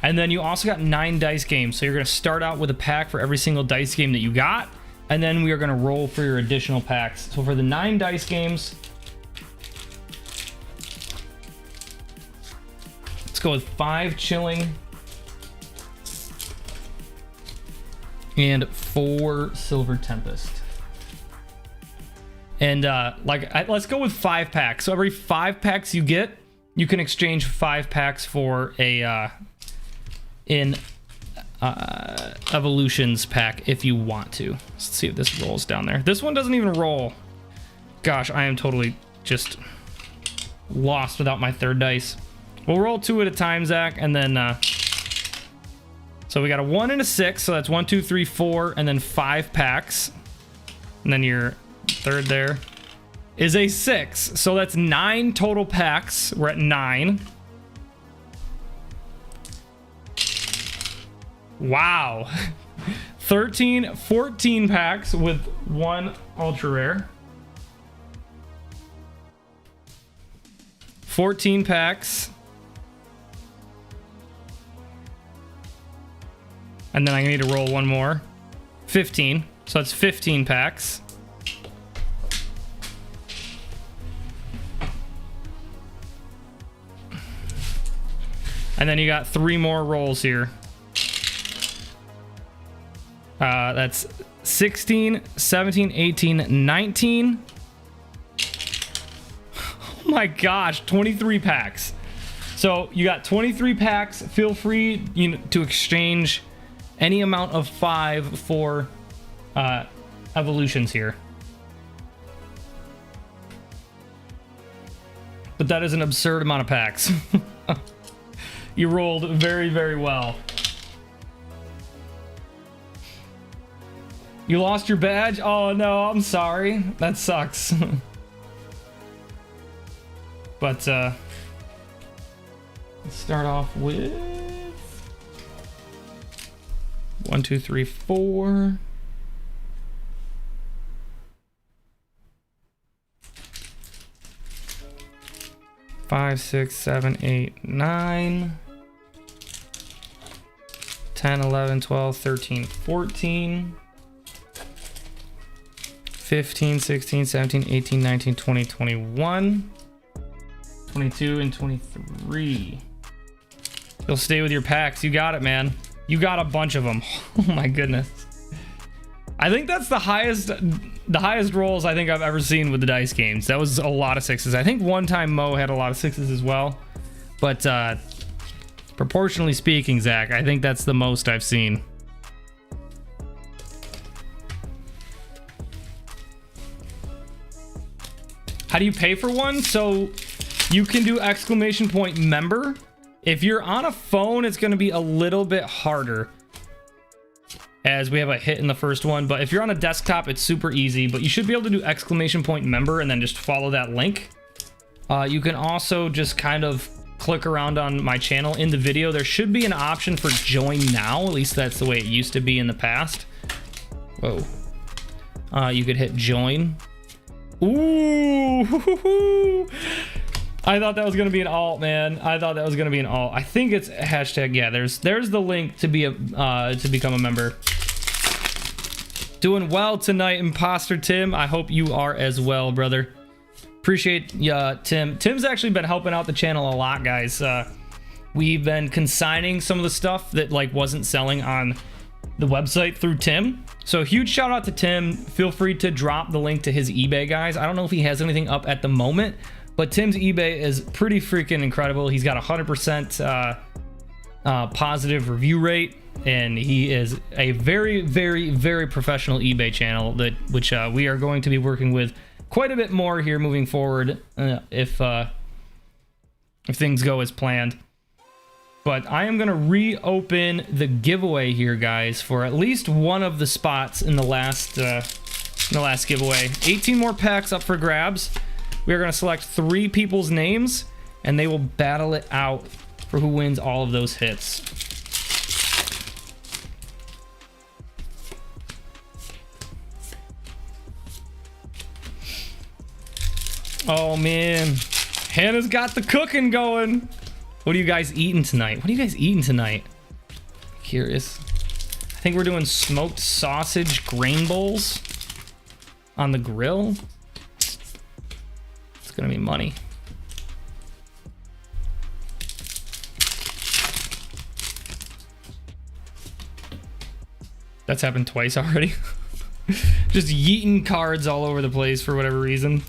And then you also got 9 dice games. So you're going to start out with a pack for every single dice game that you got. And then we are going to roll for your additional packs. So for the 9 dice games, let's go with 5 Chilling and 4 Silver Tempest. And let's go with 5 packs. So every 5 packs you get, you can exchange 5 packs for a Evolutions pack if you want to. Let's see if this rolls down there. This one doesn't even roll. Gosh, I am totally just lost without my 3rd dice. We'll roll 2 at a time, Zach, and then so we got a 1 and a 6, so that's 1, 2, 3, 4, and then 5 packs, and then your 3rd there is a 6, so that's 9 total packs. We're at 9. Wow. 14 packs with 1 ultra rare. 14 packs. And then I need to roll 1 more. 15. So that's 15 packs. And then you got 3 more rolls here. That's 16, 17, 18, 19. Oh my gosh, 23 packs. So you got 23 packs. Feel free, to exchange any amount of 5 for evolutions here. But that is an absurd amount of packs. You rolled very, very well. You lost your badge? Oh no, I'm sorry. That sucks. But let's start off with 1, 2, 3, 4. Five, 6, 7, 8, 9, 10, 11, 12, 13, 14, 15, 16, 17, 18, 19, 20, 21, 22, and 23. You'll stay with your packs. You got it, man. You got a bunch of them. Oh my goodness. I think that's the highest rolls I think I've ever seen with the dice games. That was a lot of 6s. I think one time Mo had a lot of 6s as well. But proportionally speaking, Zach, I think that's the most I've seen. How do you pay for one? So you can do ! member. If you're on a phone, it's going to be a little bit harder, as we have a hit in the first one. But if you're on a desktop, it's super easy. But you should be able to do ! member and then just follow that link. You can also just kind of click around on my channel in the video. There should be an option for join now. At least that's the way it used to be in the past. Whoa. You could hit join. Ooh. I thought that was gonna be an alt, man. I thought that was gonna be an alt. I think it's hashtag. Yeah, there's the link to be to become a member. Doing well tonight, Imposter Tim. I hope you are as well, brother. Appreciate Tim. Tim's actually been helping out the channel a lot, guys. We've been consigning some of the stuff that wasn't selling on the website through Tim. So huge shout out to Tim. Feel free to drop the link to his eBay, guys. I don't know if he has anything up at the moment, but Tim's eBay is pretty freaking incredible. He's got 100% positive review rate, and he is a very, very, very professional eBay channel which we are going to be working with quite a bit more here moving forward if things go as planned. But I am going to reopen the giveaway here, guys, for at least one of the spots in the last giveaway. 18 more packs up for grabs. We are going to select 3 people's names, and they will battle it out for who wins all of those hits. Oh, man. Hannah's got the cooking going. What are you guys eating tonight? What are you guys eating tonight? Curious. I think we're doing smoked sausage grain bowls on the grill. It's gonna be money. That's happened twice already. Just yeeting cards all over the place for whatever reason.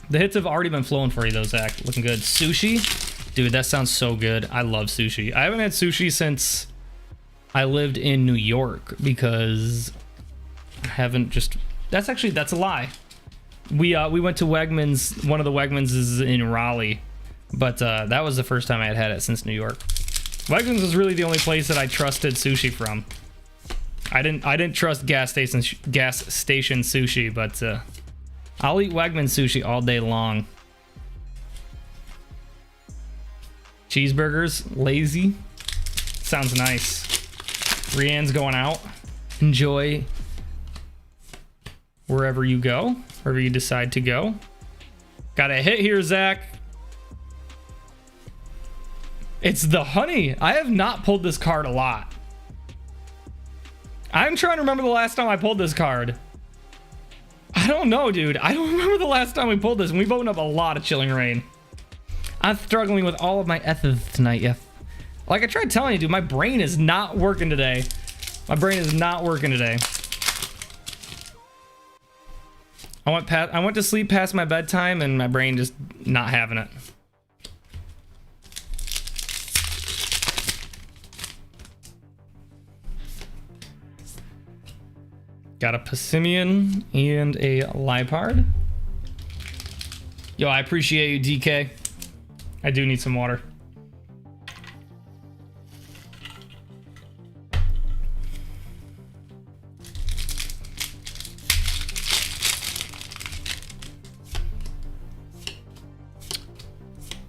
The hits have already been flowing for you though, Zach. Looking good. Sushi? Dude, that sounds so good. I love sushi. I haven't had sushi since I lived in New York because I haven't just... That's a lie. We went to Wegmans. One of the Wegmans is in Raleigh, but that was the first time I had it since New York. Wegmans was really the only place that I trusted sushi from. I didn't trust gas station sushi, but I'll eat Wegmans sushi all day long. Cheeseburgers, lazy. Sounds nice. Rianne's going out. Enjoy wherever you go, wherever you decide to go. Got a hit here, Zach. It's the honey. I have not pulled this card a lot. I'm trying to remember the last time I pulled this card. I don't know, dude. I don't remember the last time we pulled this, and we've opened up a lot of Chilling Reign. I'm struggling with all of my ethics tonight, yeah. Like I tried telling you, dude, my brain is not working today. My brain is not working today. I went to sleep past my bedtime, and my brain just not having it. Got a Passimian and a Lipard. Yo, I appreciate you, DK. I do need some water.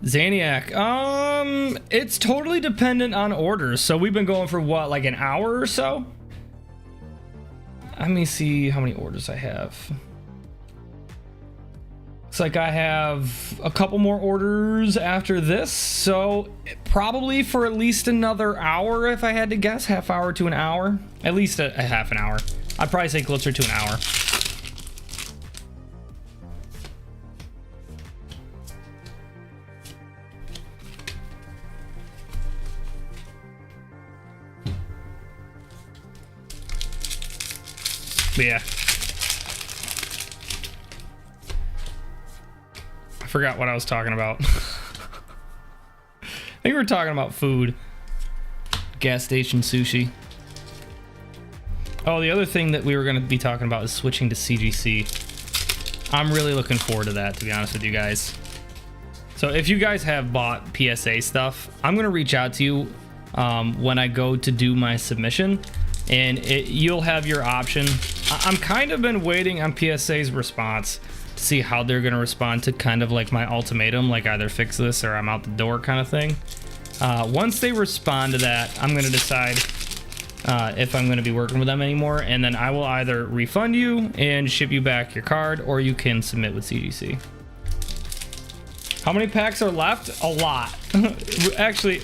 Zaniac, it's totally dependent on orders. So we've been going for what, like an hour or so? Let me see how many orders I have. Looks like I have a couple more orders after this, so probably for at least another hour if I had to guess. Half hour to an hour. At least a half an hour. I'd probably say closer to an hour. But yeah. I forgot what I was talking about. I think we were talking about food. Gas station sushi. Oh, the other thing that we were going to be talking about is switching to CGC. I'm really looking forward to that, to be honest with you guys. So if you guys have bought PSA stuff, I'm going to reach out to you when I go to do my submission. And you'll have your option. I'm kind of been waiting on PSA's response to see how they're going to respond to kind of like my ultimatum, like either fix this or I'm out the door kind of thing. Once they respond to that, I'm going to decide if I'm going to be working with them anymore, and then I will either refund you and ship you back your card, or you can submit with CGC. How many packs are left? A lot. Actually,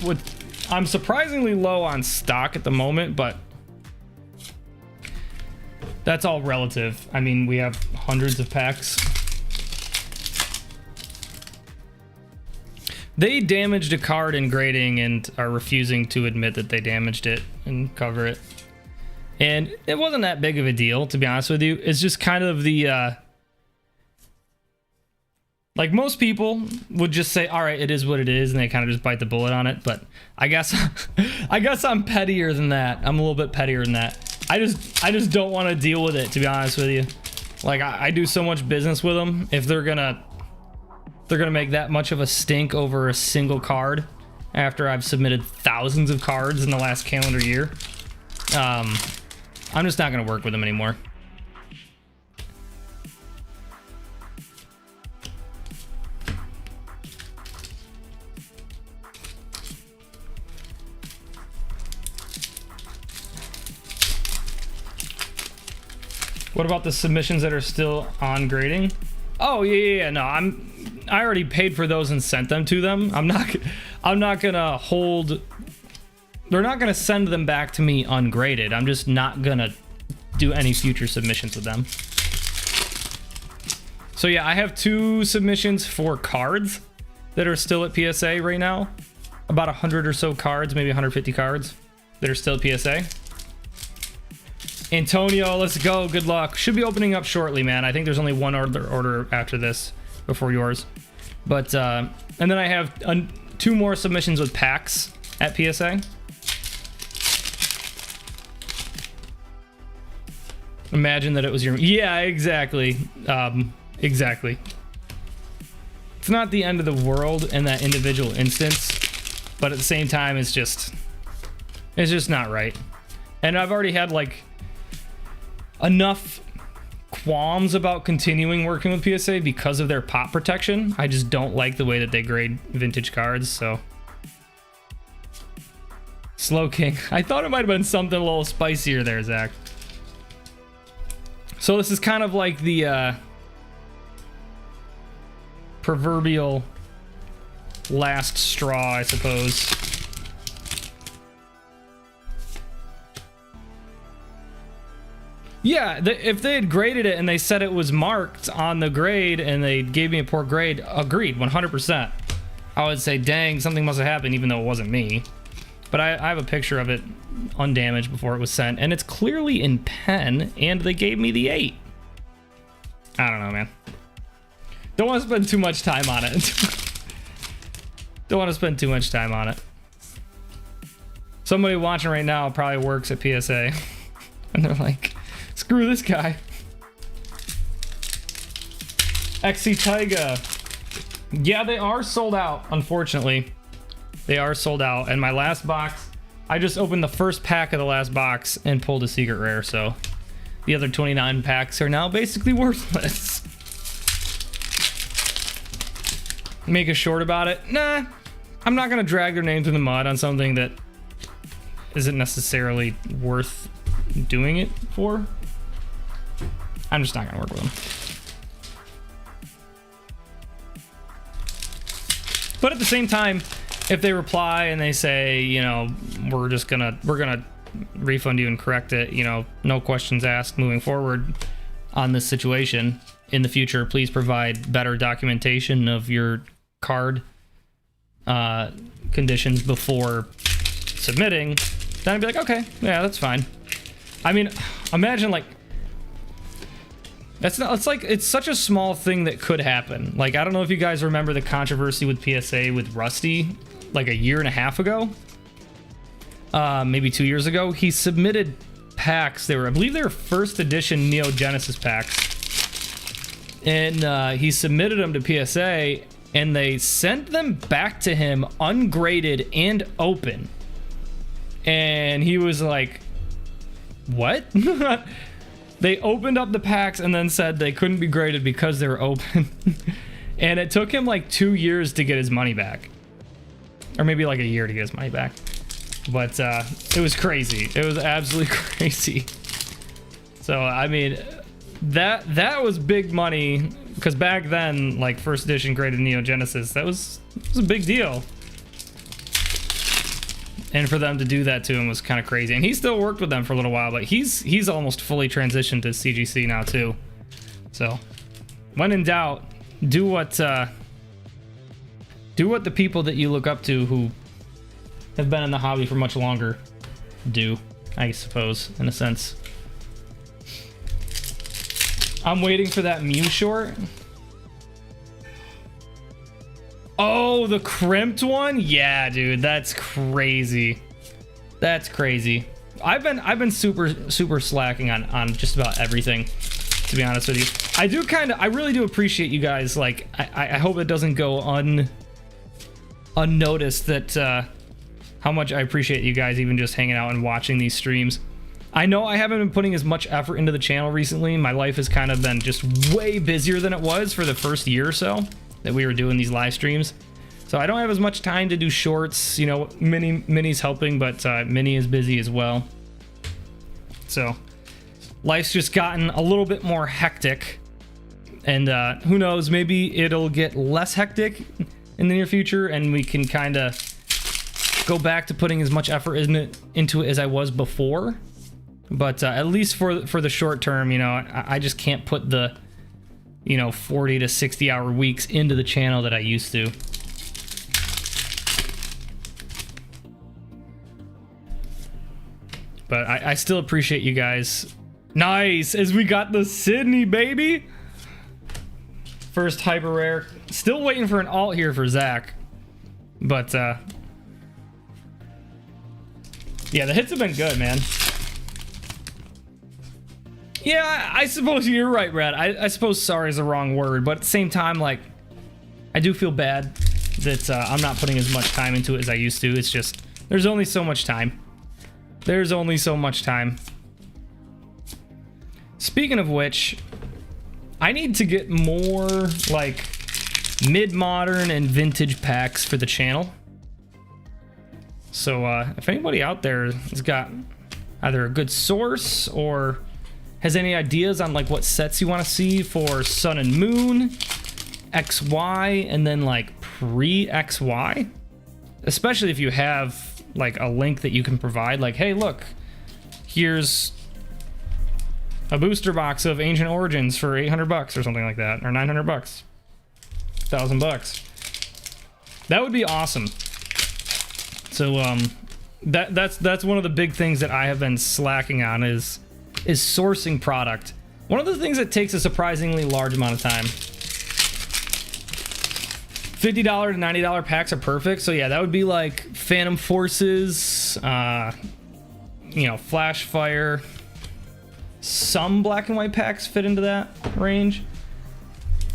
I'm surprisingly low on stock at the moment, but that's all relative. I mean, we have hundreds of packs. They damaged a card in grading and are refusing to admit that they damaged it and cover it. And it wasn't that big of a deal, to be honest with you. It's just kind of the like most people would just say, all right, it is what it is, and they kind of just bite the bullet on it. But I guess I'm pettier than that. I'm a little bit pettier than that. I just don't want to deal with it, to be honest with you. Like I do so much business with them. If they're gonna make that much of a stink over a single card after I've submitted thousands of cards in the last calendar year, I'm just not gonna work with them anymore. What about the submissions that are still on grading? Oh yeah. No, I already paid for those and sent them to them. I'm not gonna hold. They're not gonna send them back to me ungraded. I'm just not gonna do any future submissions with them. So yeah, I have 2 submissions for cards that are still at PSA right now. About 100 or so cards, maybe 150 cards that are still at PSA. Antonio, let's go. Good luck. Should be opening up shortly, man. I think there's only one order after this before yours. But, and then I have 2 more submissions with packs at PSA. Imagine that it was your... Yeah, exactly. Exactly. It's not the end of the world in that individual instance, but at the same time, it's just not right. And I've already had, like, enough qualms about continuing working with PSA because of their pop protection. I just don't like the way that they grade vintage cards, so. Slow King. I thought it might have been something a little spicier there, Zach. So this is kind of like the proverbial last straw, I suppose. Yeah, if they had graded it and they said it was marked on the grade and they gave me a poor grade, agreed, 100%. I would say, dang, something must have happened, even though it wasn't me. But I have a picture of it undamaged before it was sent, and it's clearly in pen, and they gave me the 8. I don't know, man. Don't want to spend too much time on it. Don't want to spend too much time on it. Somebody watching right now probably works at PSA, and they're like, screw this guy. XC Taiga. Yeah, they are sold out, unfortunately. They are sold out. And my last box, I just opened the first pack of the last box and pulled a secret rare, so the other 29 packs are now basically worthless. Make a short about it? Nah. I'm not going to drag their name through the mud on something that isn't necessarily worth doing it for. I'm just not gonna work with them. But at the same time, if they reply and they say, you know, we're gonna refund you and correct it, you know, no questions asked moving forward on this situation in the future, please provide better documentation of your card conditions before submitting, then I'd be like, okay, yeah, that's fine. I mean, imagine like it's such a small thing that could happen. Like, I don't know if you guys remember the controversy with PSA with Rusty like a year and a half ago, maybe 2 years ago. He submitted packs. I believe they were first edition Neo Genesis packs, and he submitted them to PSA, and they sent them back to him ungraded and open, and he was like, what? They opened up the packs and then said they couldn't be graded because they were open. And it took him like 2 years to get his money back, or maybe like a year to get his money back. But it was crazy. It was absolutely crazy. So I mean, that was big money, because back then, like, first edition graded Neo Genesis, that was a big deal. And for them to do that to him was kind of crazy. And he still worked with them for a little while, but he's almost fully transitioned to CGC now too. So when in doubt, do what the people that you look up to who have been in the hobby for much longer do. I suppose, in a sense. I'm waiting for that Mew short. Oh, the crimped one? Yeah, dude, that's crazy. That's crazy. I've been super slacking on just about everything, to be honest with you. I really do appreciate you guys. Like, I hope it doesn't go unnoticed that how much I appreciate you guys even just hanging out and watching these streams. I know I haven't been putting as much effort into the channel recently. My life has kind of been just way busier than it was for the first year or so that we were doing these live streams. So I don't have as much time to do shorts, you know. Minnie's helping, but Minnie is busy as well. So life's just gotten a little bit more hectic, and who knows, maybe it'll get less hectic in the near future and we can kind of go back to putting as much effort into it as I was before. But at least for the short term, you know, I just can't put the, you know, 40 to 60 hour weeks into the channel that I used to. But I still appreciate you guys. Nice, as we got the Sydney, baby. First hyper rare. Still waiting for an alt here for Zach. But yeah, the hits have been good, man. Yeah, I suppose you're right, Brad. I suppose sorry is the wrong word, but at the same time, like, I do feel bad that I'm not putting as much time into it as I used to. It's just, there's only so much time. There's only so much time. Speaking of which, I need to get more, like, mid-modern and vintage packs for the channel. So, if anybody out there has got either a good source or has any ideas on like what sets you want to see for Sun and Moon, XY, and then like pre-XY, especially if you have like a link that you can provide, like, hey, look, here's a booster box of Ancient Origins for 800 bucks or something like that, or 900 bucks, 1,000 bucks. That would be awesome. So that's one of the big things that I have been slacking on is sourcing product. One of the things that takes a surprisingly large amount of time. $50 to $90 packs are perfect. So yeah, that would be like Phantom Forces, you know, Flash Fire. Some black and white packs fit into that range.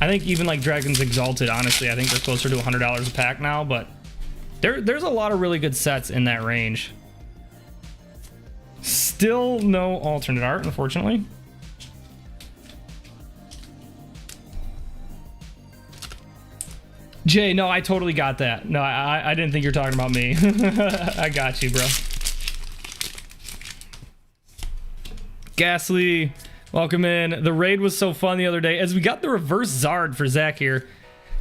I think even like Dragons Exalted, honestly, I think they're closer to $100 a pack now, but there's a lot of really good sets in that range. Still no alternate art, unfortunately. Jay, no, I totally got that. No, I didn't think you're talking about me. I got you, bro. Ghastly, welcome in. The raid was so fun the other day as we got the reverse Zard for Zach here.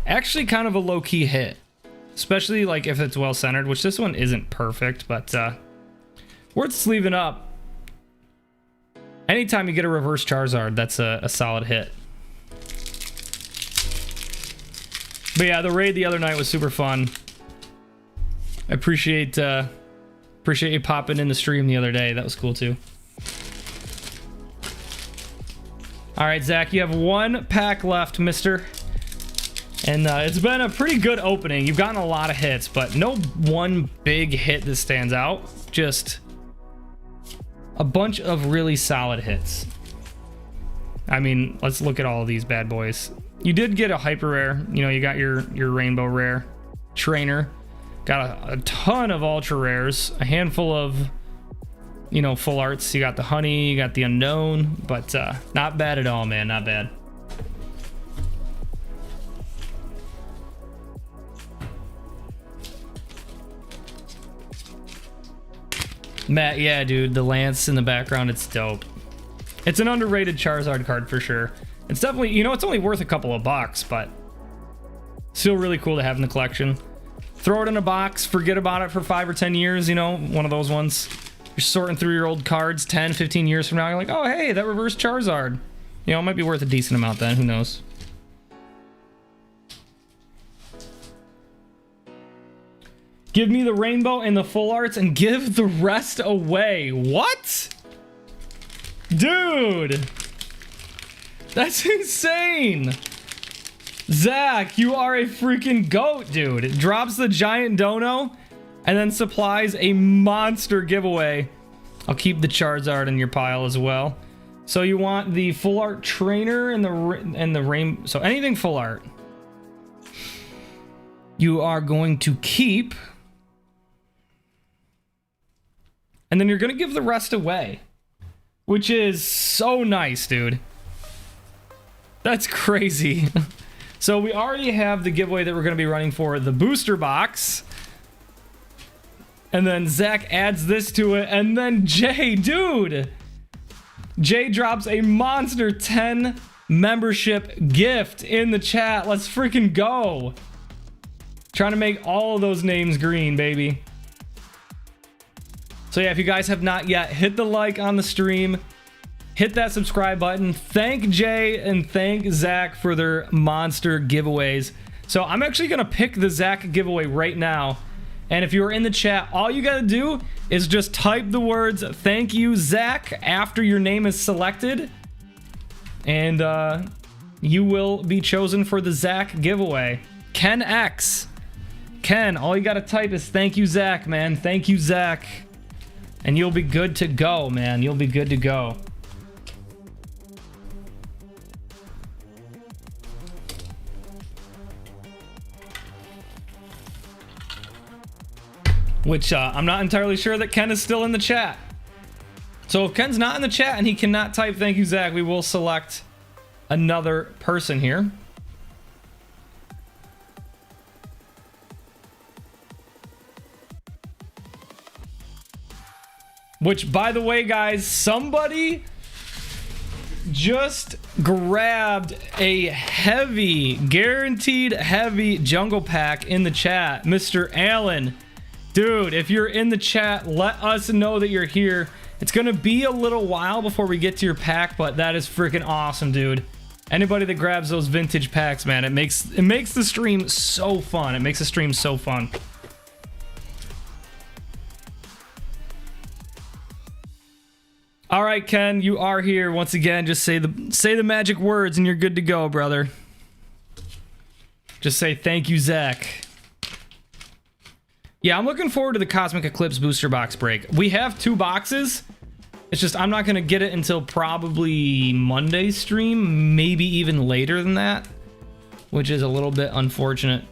Actually kind of a low-key hit, especially like if it's well-centered, which this one isn't perfect, but worth sleeving up. Anytime you get a reverse Charizard, that's a solid hit. But yeah, the raid the other night was super fun. I appreciate you popping in the stream the other day. That was cool too. All right, Zach, you have one pack left, mister. And it's been a pretty good opening. You've gotten a lot of hits, but no one big hit that stands out. Just a bunch of really solid hits. I mean, let's look at all of these bad boys. You did get a hyper rare. You know, you got your rainbow rare trainer. Got a ton of ultra rares. A handful of, you know, full arts. You got the honey, you got the unknown, but not bad at all, man. Not bad. Matt, yeah, dude, the lance in the background, it's dope. It's an underrated Charizard card for sure. It's definitely, you know, it's only worth a couple of bucks, but still really cool to have in the collection. Throw it in a box, forget about it for 5 or 10 years, you know, one of those ones. You're sorting through your old cards 10, 15 years from now, you're like, oh, hey, that reverse Charizard. You know, it might be worth a decent amount then, who knows. Give me the rainbow and the full arts and give the rest away. What? Dude. That's insane. Zach, you are a freaking goat, dude. It drops the giant dono and then supplies a monster giveaway. I'll keep the charizard in your pile as well. So you want the full art trainer and the rain. So anything full art. You are going to keep. And then you're going to give the rest away. Which is so nice, dude. That's crazy. So we already have the giveaway that we're going to be running for the booster box. And then Zach adds this to it. And then Jay, dude. Jay drops a monster 10 membership gift in the chat. Let's freaking go. Trying to make all of those names green, baby. So yeah, if you guys have not yet, hit the like on the stream. Hit that subscribe button. Thank Jay and thank Zach for their monster giveaways. So I'm actually going to pick the Zach giveaway right now. And if you're in the chat, all you got to do is just type the words, thank you, Zach, after your name is selected. And you will be chosen for the Zach giveaway. Ken X. Ken, all you got to type is thank you, Zach, man. Thank you, Zach. And you'll be good to go, man. You'll be good to go. Which I'm not entirely sure that Ken is still in the chat. So if Ken's not in the chat and he cannot type thank you, Zach, we will select another person here. Which, by the way, guys, somebody just grabbed a heavy, guaranteed heavy jungle pack in the chat. Mr. Allen. Dude, if you're in the chat, let us know that you're here. It's going to be a little while before we get to your pack, but that is freaking awesome, dude. Anybody that grabs those vintage packs, man, it makes the stream so fun. It makes the stream so fun. All right, Ken, you are here once again. Just say the magic words and you're good to go, brother. Just say thank you, Zach. Yeah, I'm looking forward to the Cosmic Eclipse booster box break. We have 2 boxes. It's just I'm not going to get it until probably Monday's stream, maybe even later than that, which is a little bit unfortunate.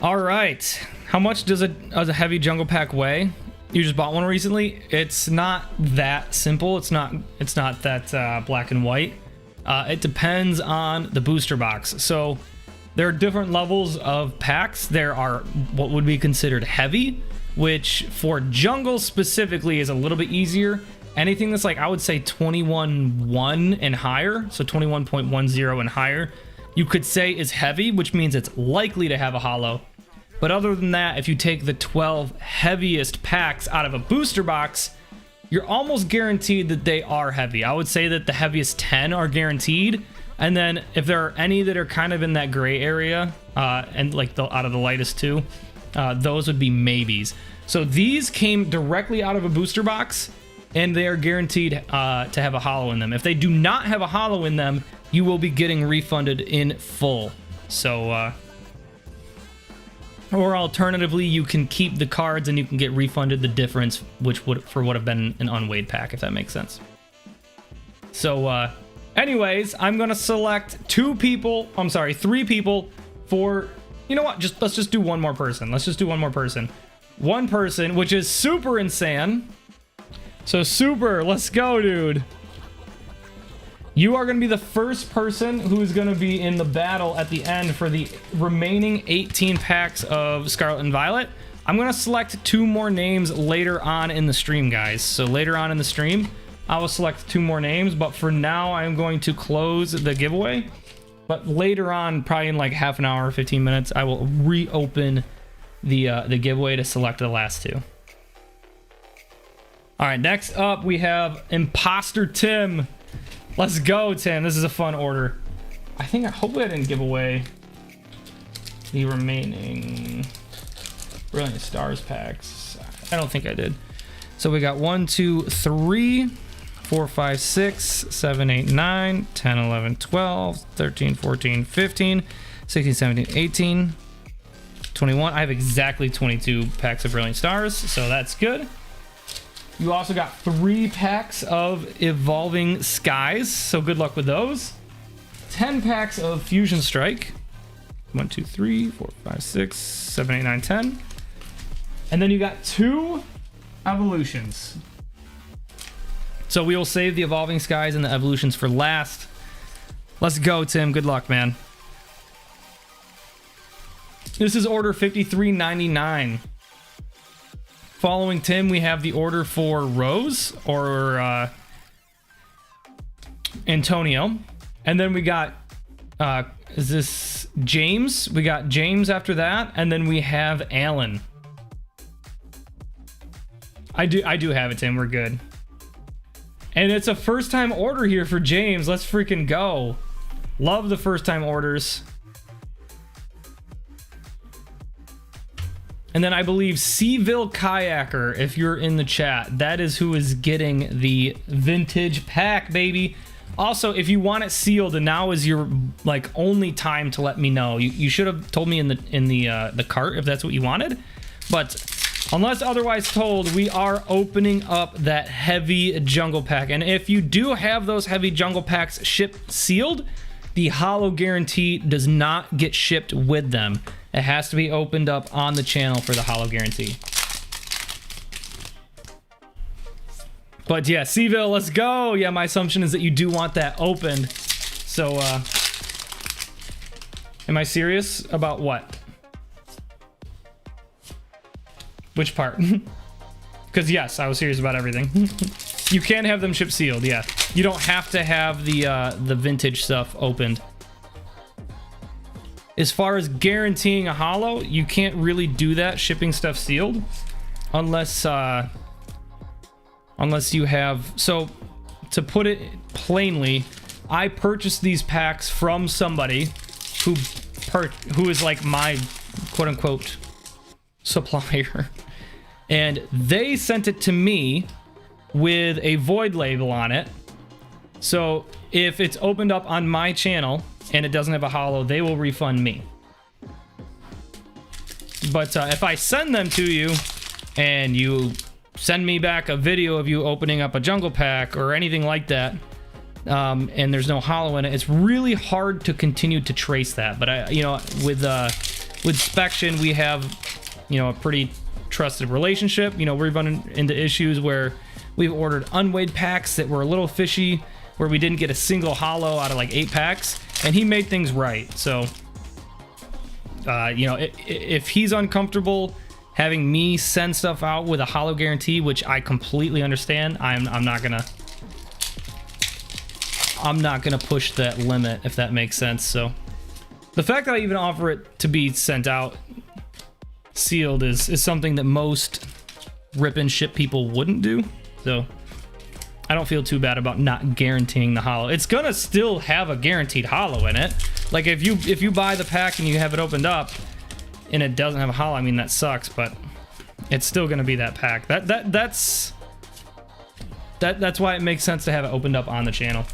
All right, how much does a heavy jungle pack weigh? You just bought one recently. It's not that simple. It's not that black and white. It depends on the booster box. So there are different levels of packs. There are what would be considered heavy, which for jungle specifically is a little bit easier. Anything that's like, I would say 21.1 and higher, so 21.10 and higher, you could say is heavy, which means it's likely to have a holo. But other than that, if you take the 12 heaviest packs out of a booster box, you're almost guaranteed that they are heavy. I would say that the heaviest 10 are guaranteed. And then if there are any that are kind of in that gray area, and like out of the lightest 2, those would be maybes. So these came directly out of a booster box, and they are guaranteed to have a holo in them. If they do not have a holo in them, you will be getting refunded in full. So, or alternatively, you can keep the cards and you can get refunded the difference, which would have been an unweighed pack, if that makes sense. So, anyways, I'm gonna select 3 people for, you know what? Let's just do one more person. Let's just do one more person. One person, which is Super Insane. So Super, let's go, dude. You are going to be the first person who is going to be in the battle at the end for the remaining 18 packs of Scarlet and Violet. I'm going to select 2 more names later on in the stream, guys. So later on in the stream, I will select 2 more names, but for now, I'm going to close the giveaway. But later on, probably in like half an hour, 15 minutes, I will reopen the giveaway to select the last 2. All right, next up, we have Imposter Tim. Let's go, Tim. This is a fun order. Hopefully I didn't give away the remaining Brilliant Stars packs. I don't think I did. So we got 1, 2, 3, 4, 5, 6, 7, 8, 9, 10, 11, 12, 13, 14, 15, 16, 17, 18, 21. I have exactly 22 packs of Brilliant Stars, so that's good. You also got 3 packs of Evolving Skies, so good luck with those. 10 packs of Fusion Strike. 1, 2, 3, 4, 5, 6, 7, 8, 9, 10. And then you got 2 Evolutions. So we will save the Evolving Skies and the Evolutions for last. Let's go, Tim. Good luck, man. This is order 5399. Following Tim, we have the order for Rose or Antonio. And then we got, is this James? We got James after that. And then we have Alan. I do have it, Tim. We're good. And it's a first time order here for James. Let's freaking go. Love the first time orders. And then I believe Seaville Kayaker, if you're in the chat, that is who is getting the vintage pack, baby. Also, if you want it sealed, and now is your like only time to let me know. You should have told me in the cart if that's what you wanted. But unless otherwise told, we are opening up that heavy jungle pack. And if you do have those heavy jungle packs shipped sealed, the holo guarantee does not get shipped with them. It has to be opened up on the channel for the holo guarantee. But yeah, Seaville, let's go. Yeah, my assumption is that you do want that opened. So, am I serious about what? Which part? Because yes, I was serious about everything. You can have them ship sealed, yeah. You don't have to have the vintage stuff opened. As far as guaranteeing a holo, you can't really do that shipping stuff sealed unless you have. So to put it plainly, I purchased these packs from somebody who is like my quote unquote supplier, and they sent it to me with a void label on it. So if it's opened up on my channel and it doesn't have a holo, they will refund me. But if I send them to you and you send me back a video of you opening up a jungle pack or anything like that, and there's no holo in it, it's really hard to continue to trace that. But with Spection, we have, a pretty trusted relationship. We've run into issues where we've ordered unweighed packs that were a little fishy, where we didn't get a single holo out of like 8 packs, and he made things right. So, if he's uncomfortable having me send stuff out with a holo guarantee, which I completely understand, I'm not gonna push that limit, if that makes sense. So, the fact that I even offer it to be sent out sealed is something that most rip and ship people wouldn't do. So I don't feel too bad about not guaranteeing the holo. It's gonna still have a guaranteed holo in it. Like if you buy the pack and you have it opened up and it doesn't have a holo, I mean that sucks, but it's still gonna be that pack. That's why it makes sense to have it opened up on the channel.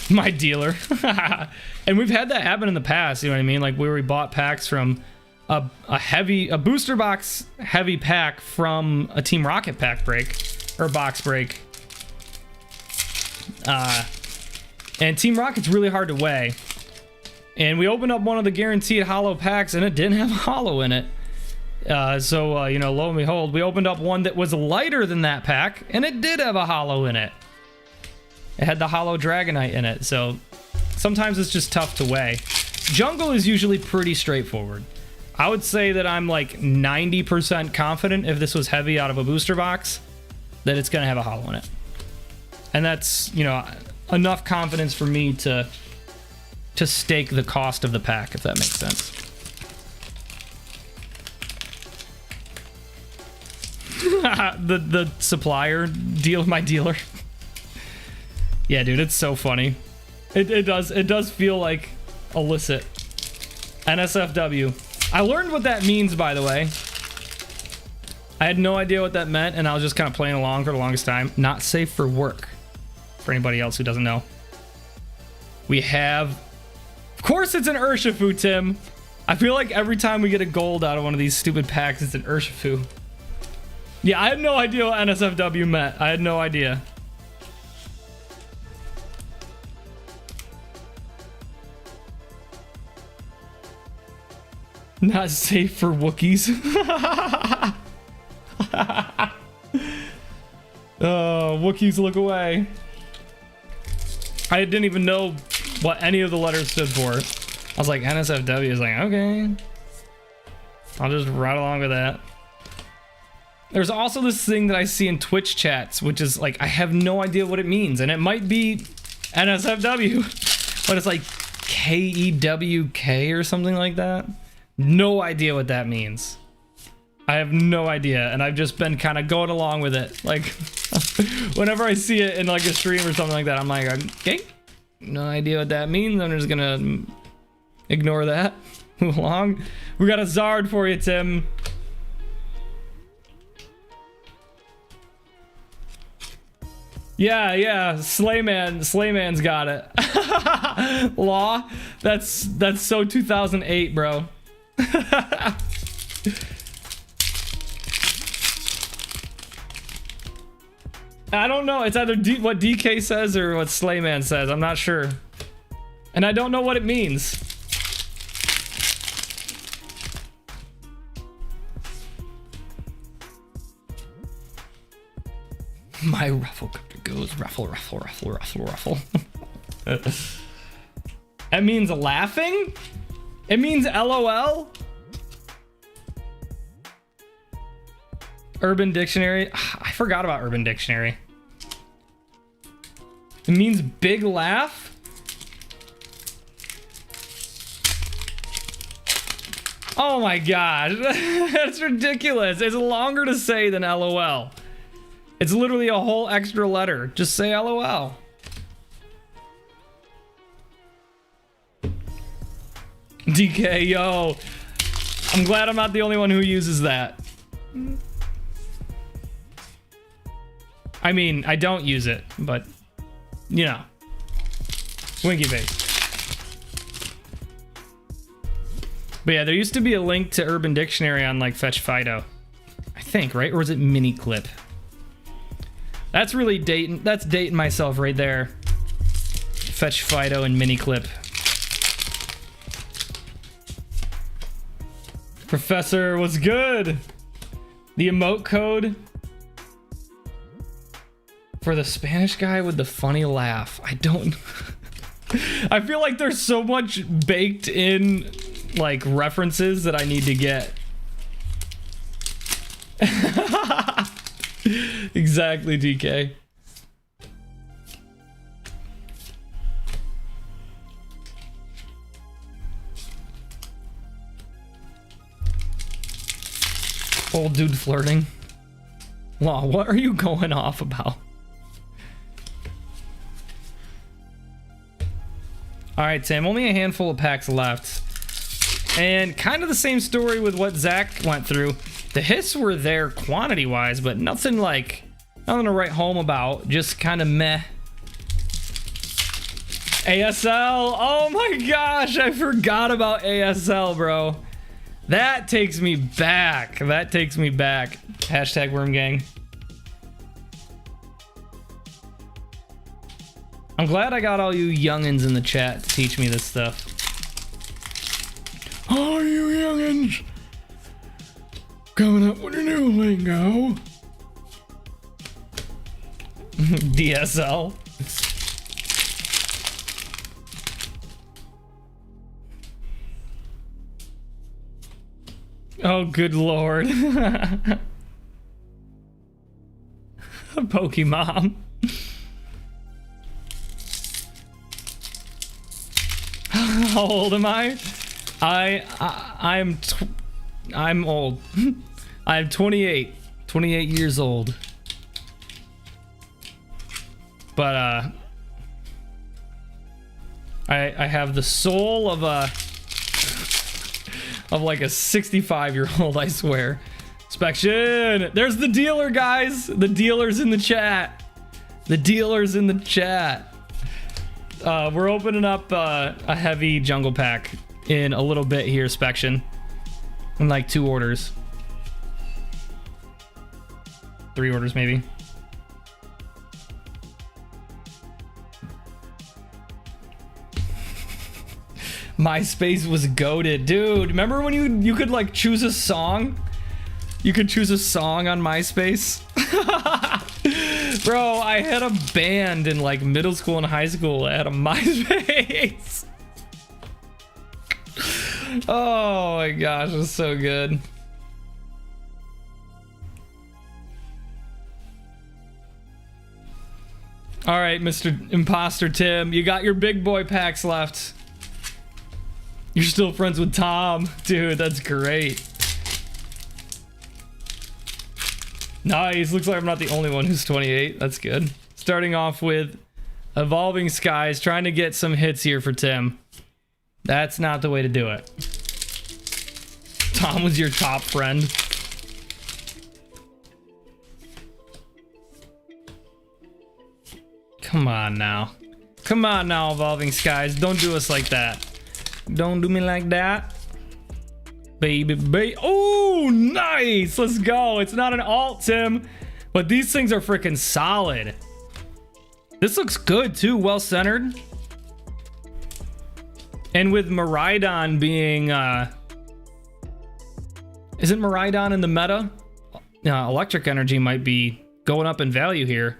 My dealer. And we've had that happen in the past, you know what I mean? Like where we bought packs from a booster box heavy pack from a Team Rocket pack break or box break. And Team Rocket's really hard to weigh. And we opened up one of the guaranteed holo packs and it didn't have a holo in it. So lo and behold, we opened up one that was lighter than that pack and it did have a holo in it. It had the holo Dragonite in it. So sometimes it's just tough to weigh. Jungle is usually pretty straightforward. I would say that I'm like 90% confident if this was heavy out of a booster box that it's going to have a holo in it. And that's, enough confidence for me to stake the cost of the pack, if that makes sense. The supplier deal with my dealer. Yeah, dude, it's so funny. It does feel like illicit. NSFW. I learned what that means, by the way. I had no idea what that meant, and I was just kind of playing along for the longest time. Not safe for work. For anybody else who doesn't know. We have... Of course it's an Urshifu, Tim. I feel like every time we get a gold out of one of these stupid packs, it's an Urshifu. Yeah, I had no idea what NSFW meant. I had no idea. Not safe for Wookiees. Oh, Wookiees look away. I didn't even know what any of the letters stood for. I was like, NSFW is like, okay. I'll just ride along with that. There's also this thing that I see in Twitch chats, which is like, I have no idea what it means. And it might be NSFW, but it's like KEWK or something like that. No idea what that means. I have no idea, and I've just been kind of going along with it. Like, whenever I see it in like a stream or something like that, I'm like, okay, no idea what that means. I'm just gonna ignore that. Move along. We got a Zard for you, Tim. Yeah, Slayman's got it. Law, that's so 2008, bro. I don't know. It's either what DK says or what Slayman says. I'm not sure. And I don't know what it means. My ruffle goes ruffle, ruffle, ruffle, ruffle, ruffle. That means laughing? It means LOL? Urban Dictionary. I forgot about Urban Dictionary. It means big laugh? Oh my god. That's ridiculous. It's longer to say than LOL. It's literally a whole extra letter. Just say LOL. DK, yo. I'm glad I'm not the only one who uses that. I mean, I don't use it, but, you know. Winky face. But yeah, there used to be a link to Urban Dictionary on, like, Fetch Fido. I think, right? Or is it Mini Clip? That's really dating. That's dating myself right there. Fetch Fido and Mini Clip. Professor, what's good? The emote code for the Spanish guy with the funny laugh. I don't... I feel like there's so much baked in, like, references that I need to get. Exactly, DK. Old dude flirting. Law, what are you going off about? Alright, Sam, only a handful of packs left. And kind of the same story with what Zach went through. The hits were there quantity-wise, but nothing to write home about. Just kind of meh. ASL! Oh my gosh, I forgot about ASL, bro. That takes me back. That takes me back. Hashtag Worm Gang. I'm glad I got all you youngins in the chat to teach me this stuff. All you youngins coming up with a new lingo. DSL. Oh, good lord. Pokemon. How old am I? I'm old. I'm 28 years old. But I have the soul of like a 65-year-old, I swear. Inspection. There's the dealer, guys. The dealer's in the chat. The dealer's in the chat. We're opening up a heavy jungle pack in a little bit here, Spection. In like 2 orders. 3 orders, maybe. MySpace was goated. Dude, remember when you could like choose a song? You could choose a song on MySpace? Bro, I had a band in like middle school and high school at a MySpace. Oh my gosh, it was so good. All right, Mr. Imposter Tim, you got your big boy packs left. You're still friends with Tom. Dude, that's great. Nice. Looks like I'm not the only one who's 28. That's good. Starting off with Evolving Skies, trying to get some hits here for Tim. That's not the way to do it. Tom was your top friend. Come on now. Come on now, Evolving Skies. Don't do us like that. Don't do me like that. Baby. Oh, nice. Let's go. It's not an alt, Tim, but these things are freaking solid. This looks good too. Well centered. And with Miraidon being, isn't Miraidon in the meta? Electric Energy might be going up in value here.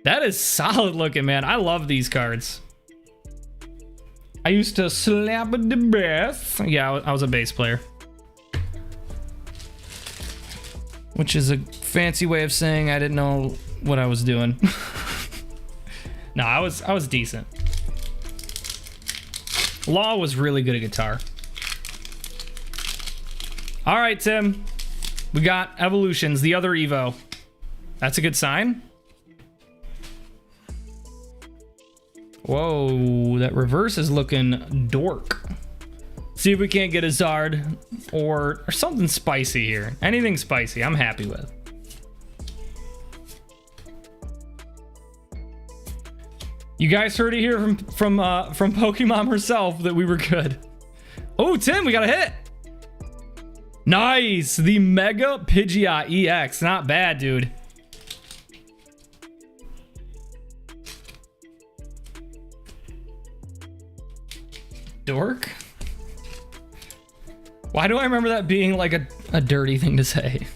That is solid looking, man. I love these cards. I used to slap the bass. Yeah, I was a bass player. Which is a fancy way of saying I didn't know what I was doing. No, I was decent. Law was really good at guitar. All right, Tim. We got Evolutions, the other Evo. That's a good sign. Whoa, that reverse is looking dork. See if we can't get a Zard or something spicy here. Anything spicy, I'm happy with. You guys heard it here from Pokemon herself that we were good. Oh, Tim, we got a hit. Nice, the Mega Pidgeot EX. Not bad, dude. Dork? Why do I remember that being like a dirty thing to say?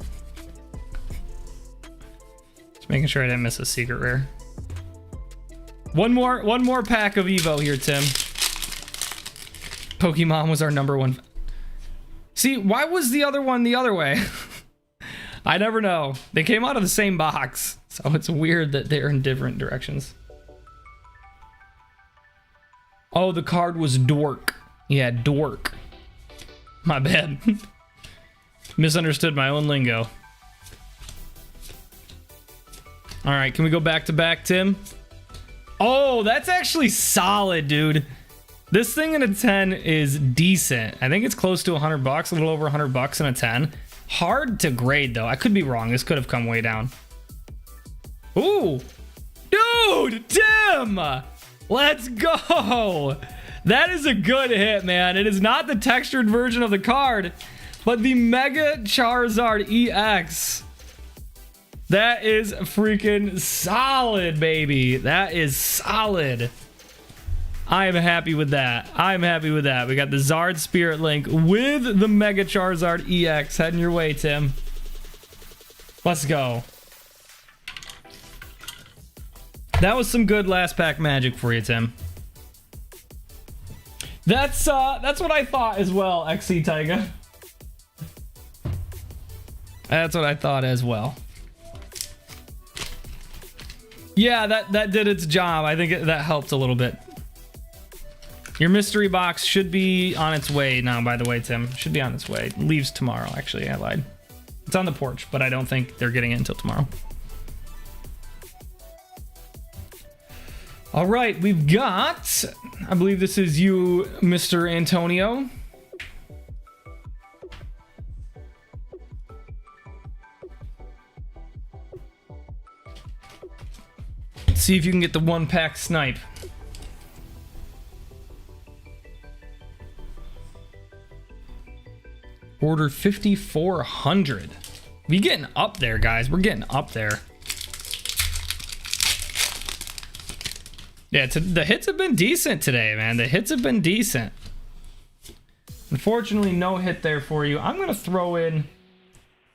Just making sure I didn't miss a secret rare. One more pack of Evo here, Tim. Pokemon was our #1. See, why was the other one the other way? I never know. They came out of the same box, so it's weird that they're in different directions. Oh, the card was dork. Yeah, dork. My bad. Misunderstood my own lingo. All right, can we go back to back, Tim? Oh, that's actually solid, dude. This thing in a 10 is decent. I think it's close to $100, a little over $100 in a 10. Hard to grade, though. I could be wrong. This could have come way down. Ooh. Dude, Tim! Let's go! That is a good hit, man. It is not the textured version of the card, but the Mega Charizard EX. That is freaking solid, baby. That is solid. I am happy with that. I'm happy with that. We got the Zard Spirit Link with the Mega Charizard EX heading your way, Tim. Let's go. That was some good last pack magic for you, Tim. That's what I thought as well, XC Taiga. That's what I thought as well. Yeah, that did its job. I think that helped a little bit. Your mystery box should be on its way now, by the way, Tim. Should be on its way. Leaves tomorrow, actually. I lied. It's on the porch, but I don't think they're getting it until tomorrow. All right, we've got, I believe this is you, Mr. Antonio. Let's see if you can get the 1-pack snipe. Order 5,400. We getting up there, guys. We're getting up there. Yeah, the hits have been decent today, man. The hits have been decent. Unfortunately, no hit there for you. I'm going to throw in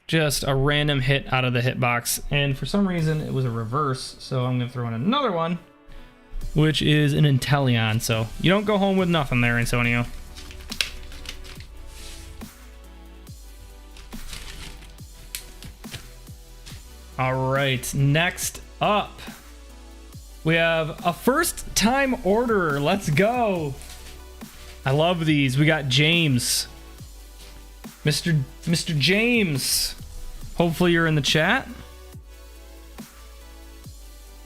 just a random hit out of the hitbox. And for some reason, it was a reverse. So I'm going to throw in another one, which is an Inteleon. So you don't go home with nothing there, Antonio. All right, next up, we have a first-time orderer. Let's go. I love these. We got James. Mr. James. Hopefully you're in the chat.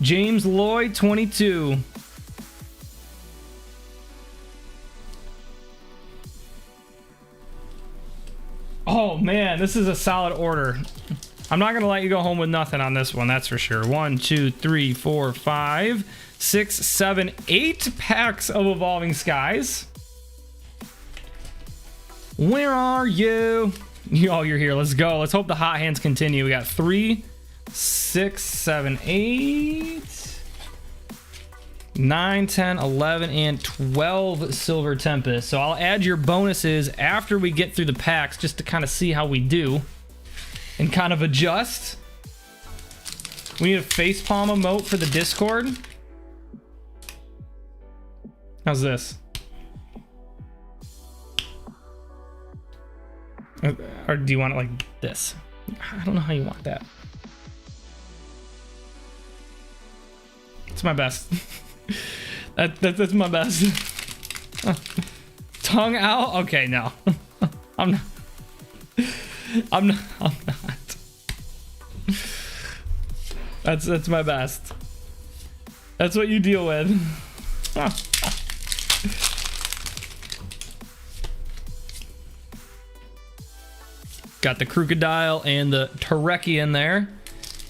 James Lloyd, 22. Oh, man, this is a solid order. I'm not gonna let you go home with nothing on this one, that's for sure. 1, 2, 3, 4, 5, 6, 7, 8 packs of Evolving Skies. Where are you? Oh, you're here. Let's go. Let's hope the hot hands continue. We got 3, 6, 7, 8, 9, 10, 11, and 12 Silver Tempest. So I'll add your bonuses after we get through the packs just to kind of see how we do. And kind of adjust. We need a facepalm emote for the Discord. How's this? Or do you want it like this? I don't know how you want that. It's my best. That's my best. Tongue out? Okay, no. I'm not. That's my best. That's what you deal with. Got the Crocodile and the Tereki in there.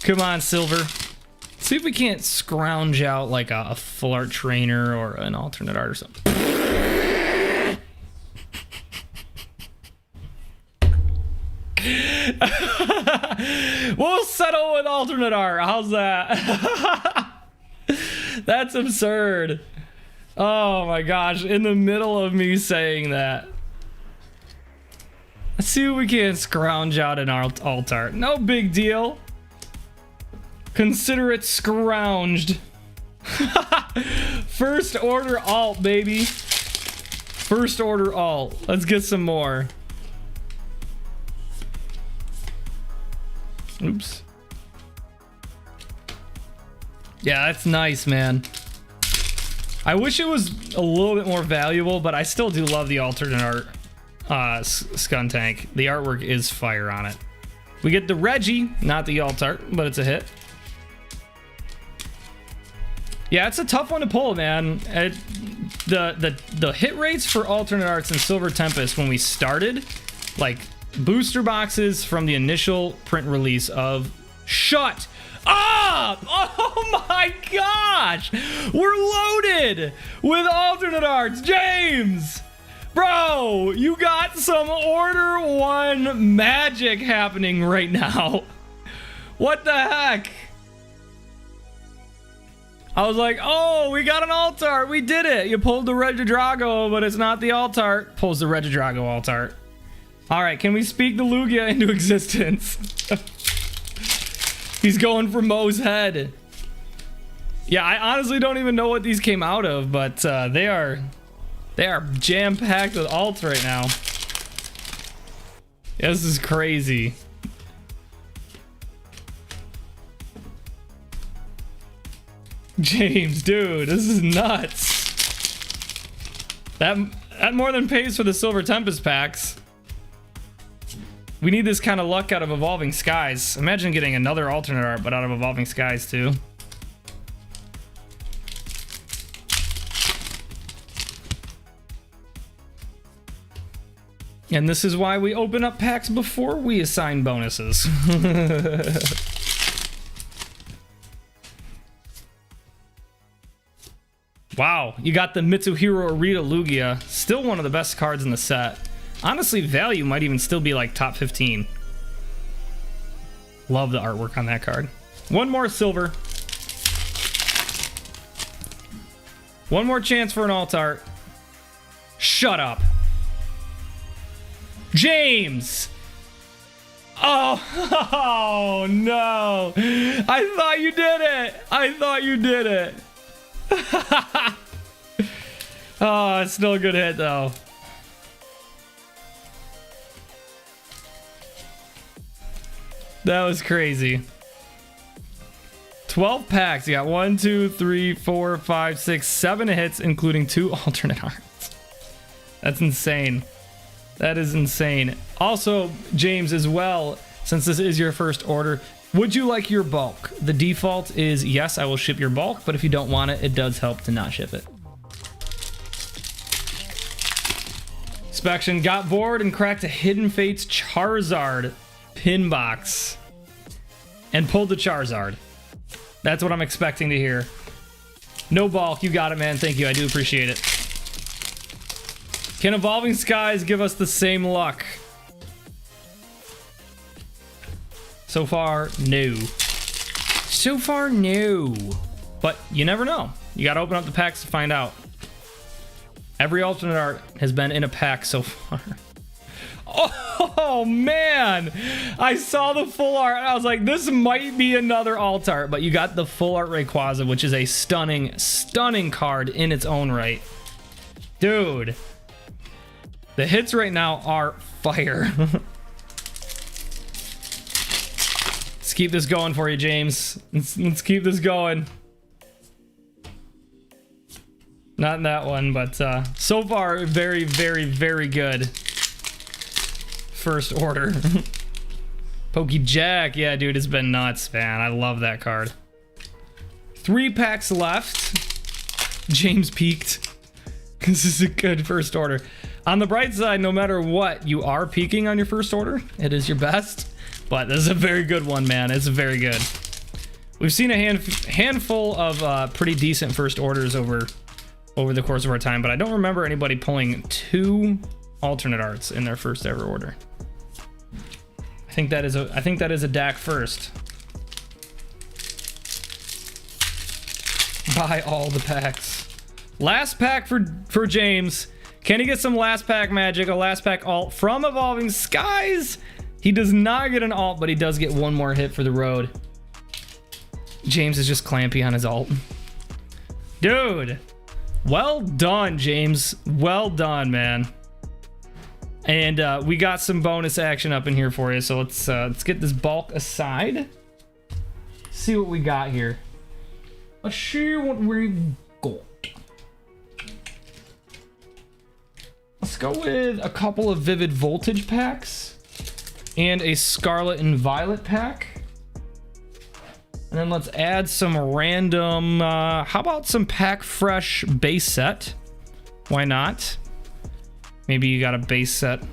Come on, Silver. See if we can't scrounge out like a full art trainer or an alternate art or something. We'll settle with alternate art. How's that? That's absurd. Oh my gosh, in the middle of me saying that. Let's see if we can scrounge out an alt art. No big deal. Consider it scrounged. First order alt, baby. First order alt. Let's get some more. Oops. Yeah, that's nice, man. I wish it was a little bit more valuable, but I still do love the alternate art Skuntank. The artwork is fire on it. We get the Reggie, not the alt art, but it's a hit. Yeah, it's a tough one to pull, man. The hit rates for alternate arts and Silver Tempest when we started, like booster boxes from the initial print release of Shut Up! Oh my gosh! We're loaded with alternate arts, James! Bro, you got some Order 1 magic happening right now. What the heck? I was like, oh, we got an alt art. We did it. You pulled the Regidrago, but it's not the alt art. Pulls the Regidrago alt art. All right, can we speak the Lugia into existence? He's going for Mo's head. Yeah, I honestly don't even know what these came out of, but they are jam-packed with alts right now. Yeah, this is crazy. James, dude, this is nuts. That more than pays for the Silver Tempest packs. We need this kind of luck out of Evolving Skies. Imagine getting another alternate art, but out of Evolving Skies too. And this is why we open up packs before we assign bonuses. Wow, you got the Mitsuhiro Arita Lugia. Still one of the best cards in the set. Honestly, value might even still be like top 15. Love the artwork on that card. One more silver. One more chance for an alt art. Shut up. James! Oh, oh no. I thought you did it. I thought you did it. Oh, it's still a good hit though. That was crazy. 12 packs. You got 1, 2, 3, 4, 5, 6, 7 hits, including 2 alternate arts. That's insane. That is insane. Also, James, as well, since this is your first order, would you like your bulk? The default is yes, I will ship your bulk, but if you don't want it, it does help to not ship it. Inspection got bored and cracked a Hidden Fates Charizard pin box and pulled the Charizard. That's what I'm expecting to hear. No bulk, you got it, man. Thank you, I do appreciate it. Can Evolving Skies give us the same luck? So far, no. So far, no. But you never know. You gotta open up the packs to find out. Every alternate art has been in a pack so far. Oh man, I saw the full art and I was like, this might be another alt art, but you got the full art Rayquaza, which is a stunning, stunning card in its own right. Dude, the hits right now are fire. Let's keep this going for you, James. Let's keep this going. Not in that one, but so far, very, very, very good. First order. PokeDak, yeah, dude, it's been nuts, man. I love that card. 3 packs left. James peaked. This is a good first order. On the bright side, no matter what, you are peaking on your first order. It is your best, but this is a very good one, man. It's very good. We've seen a handful of pretty decent first orders over the course of our time, but I don't remember anybody pulling 2 alternate arts in their first ever order. I think that is a Dak first. Buy all the packs. Last pack for James. Can he get some last pack magic, a last pack alt from Evolving Skies? He does not get an alt, but he does get one more hit for the road. James is just clampy on his alt. Dude, well done, James. Well done, man. And we got some bonus action up in here for you, so let's get this bulk aside. See what we got here. Let's see what we got. Let's go with a couple of Vivid Voltage packs and a Scarlet and Violet pack. And then let's add some random, how about some Pack Fresh base set? Why not? Maybe you got a base set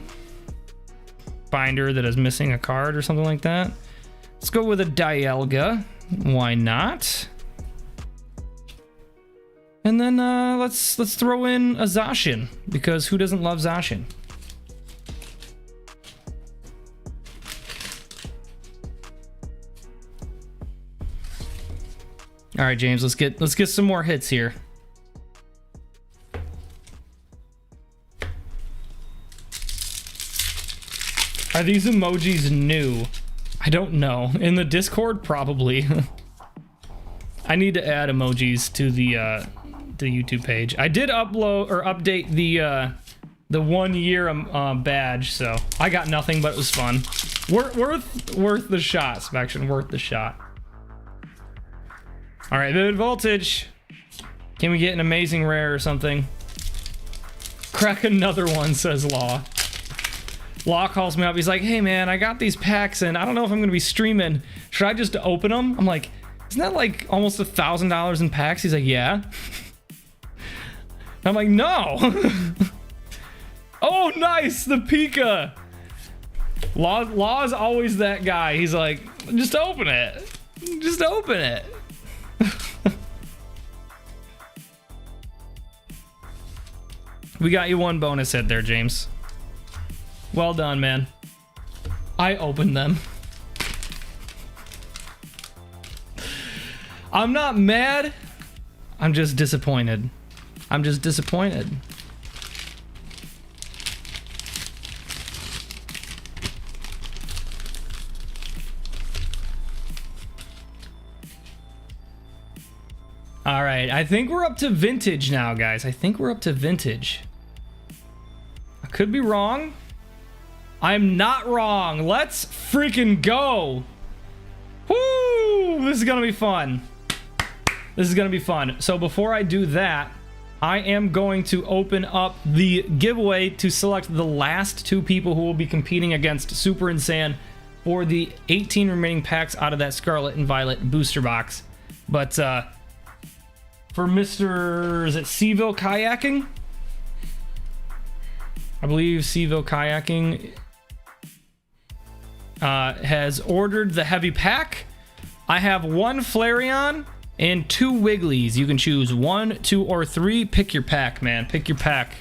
binder that is missing a card or something like that. Let's go with a Dialga. Why not? And then let's throw in a Zacian, because who doesn't love Zacian? All right, James, let's get some more hits here. Are these emojis new? I don't know. In the Discord, probably. I need to add emojis to the YouTube page. I did upload or update the 1 year badge, so I got nothing, but it was fun. Worth the shot, Spection. Worth the shot. All right, Vivid Voltage. Can we get an amazing rare or something? Crack another one, says Law. Law calls me up. He's like, hey man, I got these packs and I don't know if I'm gonna be streaming. Should I just open them? I'm like, isn't that like almost $1,000 in packs? He's like, yeah. I'm like, no. Oh, nice! The Pika! Law's always that guy. He's like, just open it. Just open it. We got you one bonus hit there, James. Well done, man. I opened them. I'm not mad. I'm just disappointed. I'm just disappointed. All right, I think we're up to vintage now, guys. I think we're up to vintage. I could be wrong. I'm not wrong. Let's freaking go. Woo! This is gonna be fun. This is gonna be fun. So before I do that, I am going to open up the giveaway to select the last 2 people who will be competing against Super Insane for the 18 remaining packs out of that Scarlet and Violet booster box. But for Mr. is it Seaville Kayaking? I believe Seaville Kayaking has ordered the heavy pack. I have 1 Flareon and 2 Wigglies. You can choose 1, 2, or 3. Pick your pack, man. Pick your pack.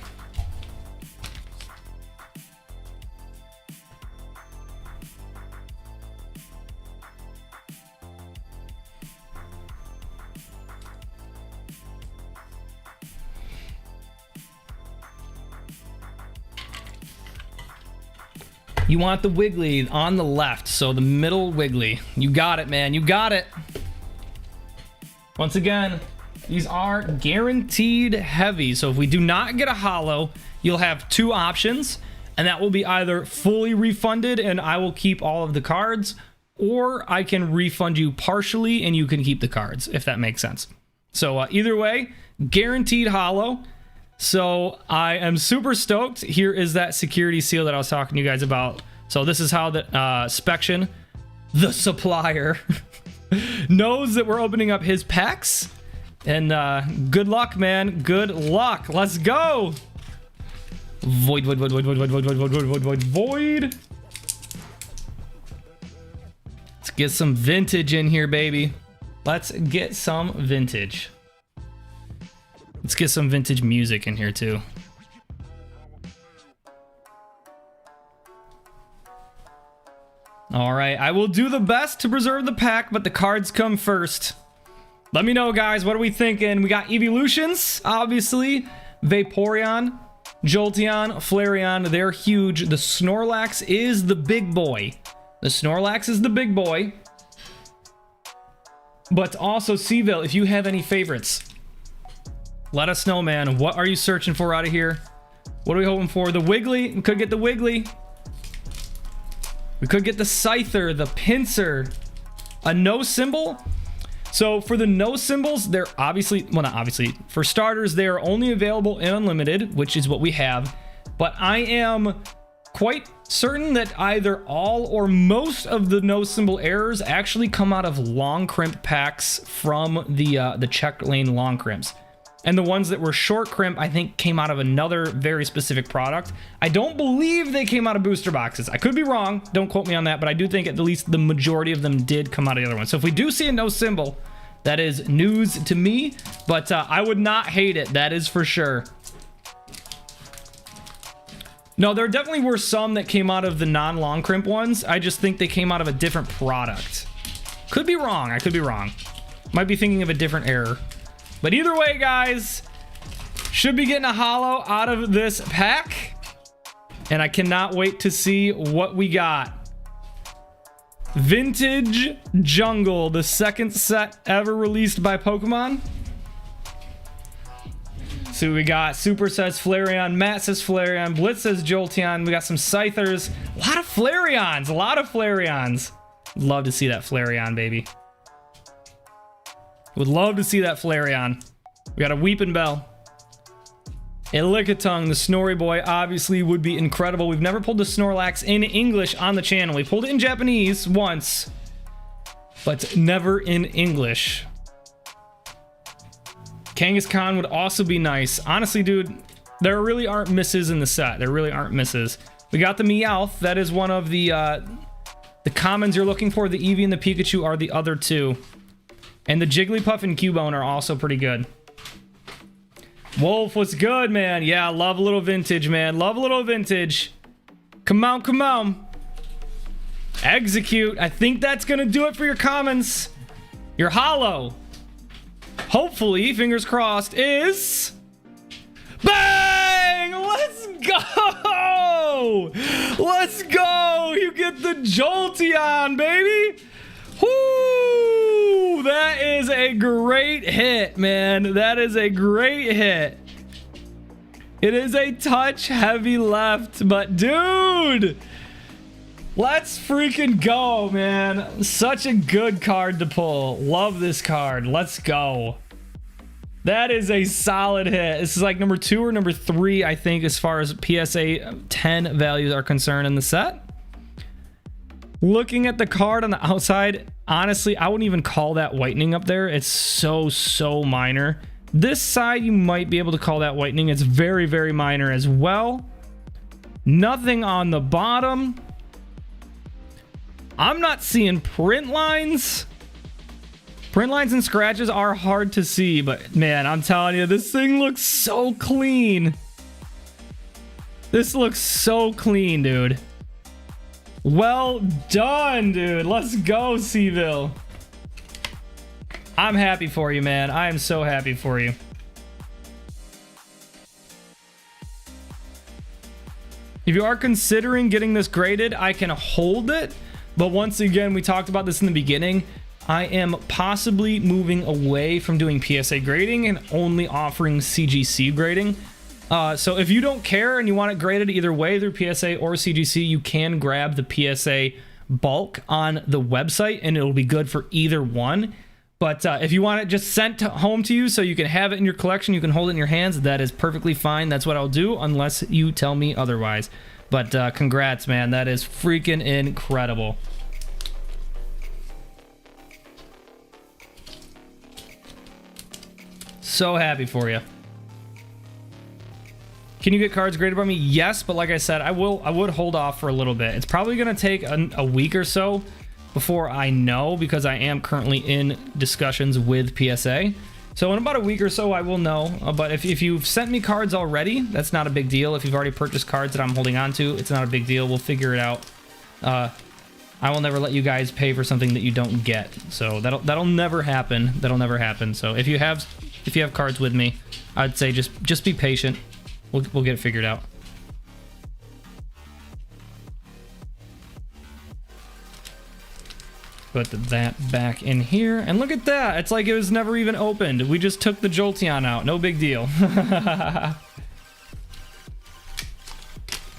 You want the Wiggly on the left, so the middle Wiggly. You got it, man. You got it. Once again, these are guaranteed heavy. So if we do not get a holo, you'll have 2 options, and that will be either fully refunded and I will keep all of the cards, or I can refund you partially and you can keep the cards, if that makes sense. So either way, guaranteed holo. So I am super stoked. Here is that security seal that I was talking to you guys about. So this is how the Spection, the supplier, knows that we're opening up his packs. And good luck, man. Good luck. Let's go. Void, void, void, void, void, void, void, void, void, void, void, void. Let's get some vintage in here, baby. Let's get some vintage. Let's get some vintage music in here too. All right, I will do the best to preserve the pack, but the cards come first. Let me know, guys, what are we thinking? We got Evolutions, obviously, Vaporeon, Jolteon, Flareon, they're huge. The Snorlax is the big boy. The Snorlax is the big boy. But also, Seaville, if you have any favorites, let us know, man. What are you searching for out of here? What are we hoping for? The Wiggly. We could get the Wiggly. We could get the Scyther, the Pinsir, a no symbol. So for the no symbols, they're obviously, well, not obviously. For starters, they are only available in Unlimited, which is what we have. But I am quite certain that either all or most of the no symbol errors actually come out of long crimp packs from the check lane long crimps. And the ones that were short crimp, I think, came out of another very specific product. I don't believe they came out of booster boxes. I could be wrong. Don't quote me on that, but I do think at least the majority of them did come out of the other ones. So if we do see a no symbol, that is news to me, but I would not hate it. That is for sure. No, there definitely were some that came out of the non-long crimp ones. I just think they came out of a different product. Could be wrong. I could be wrong. Might be thinking of a different error. But either way, guys, should be getting a holo out of this pack. And I cannot wait to see what we got. Vintage Jungle, the second set ever released by Pokemon. So we got Super says Flareon, Matt says Flareon, Blitz says Jolteon. We got some Scythers. A lot of Flareons, a lot of Flareons. Love to see that Flareon, baby. Would love to see that Flareon. We got a Weeping Bell. A Lickitung, the Snorri boy, obviously would be incredible. We've never pulled the Snorlax in English on the channel. We pulled it in Japanese once, but never in English. Kangaskhan would also be nice. Honestly, dude, There really aren't misses in the set. There really aren't misses. We got the Meowth. That is one of the commons you're looking for. The Eevee and the Pikachu are the other two. And the Jigglypuff and Cubone are also pretty good. Wolf, what's good, man? Yeah, love a little vintage, man. Love a little vintage. Come on, come on. Execute. I think that's going to do it for your commons. Your holo. Hopefully, fingers crossed, is... Bang! Let's go! Let's go! You get the Jolteon, baby! Woo! That is a great hit, man. That is a great hit. It is a touch heavy left, but dude, let's freaking go, man. Such a good card to pull. Love this card. Let's go. That is a solid hit. This is like number 2 or number 3, I think, as far as PSA 10 values are concerned in the set. Looking at the card on the outside, honestly, I wouldn't even call that whitening up there. It's so minor. This side, you might be able to call that whitening. It's very, very minor as well. Nothing on the bottom. I'm not seeing print lines. Print lines and scratches are hard to see, but man, I'm telling you, this thing looks so clean. This looks so clean, dude. Well done, dude. Let's go, Seville. I'm happy for you, man. I am so happy for you. If you are considering getting this graded, I can hold it. But once again, we talked about this in the beginning. I am possibly moving away from doing PSA grading and only offering CGC grading. So if you don't care and you want it graded either way through PSA or CGC, you can grab the PSA bulk on the website and it'll be good for either one. But if you want it just sent home to you so you can have it in your collection, you can hold it in your hands, that is perfectly fine. That's what I'll do unless you tell me otherwise. But congrats, man. That is freaking incredible. So happy for you. Can you get cards graded by me? Yes, but like I said, I would hold off for a little bit. It's probably going to take a week or so before I know, because I am currently in discussions with PSA. So in about a week or so, I will know. But if you've sent me cards already, that's not a big deal. If you've already purchased cards that I'm holding on to, it's not a big deal. We'll figure it out. I will never let you guys pay for something that you don't get. So that'll never happen. That'll never happen. So if you have cards with me, I'd say just be patient. We'll get it figured out. Put that back in here, and look at that. It's like it was never even opened. We just took the Jolteon out. No big deal.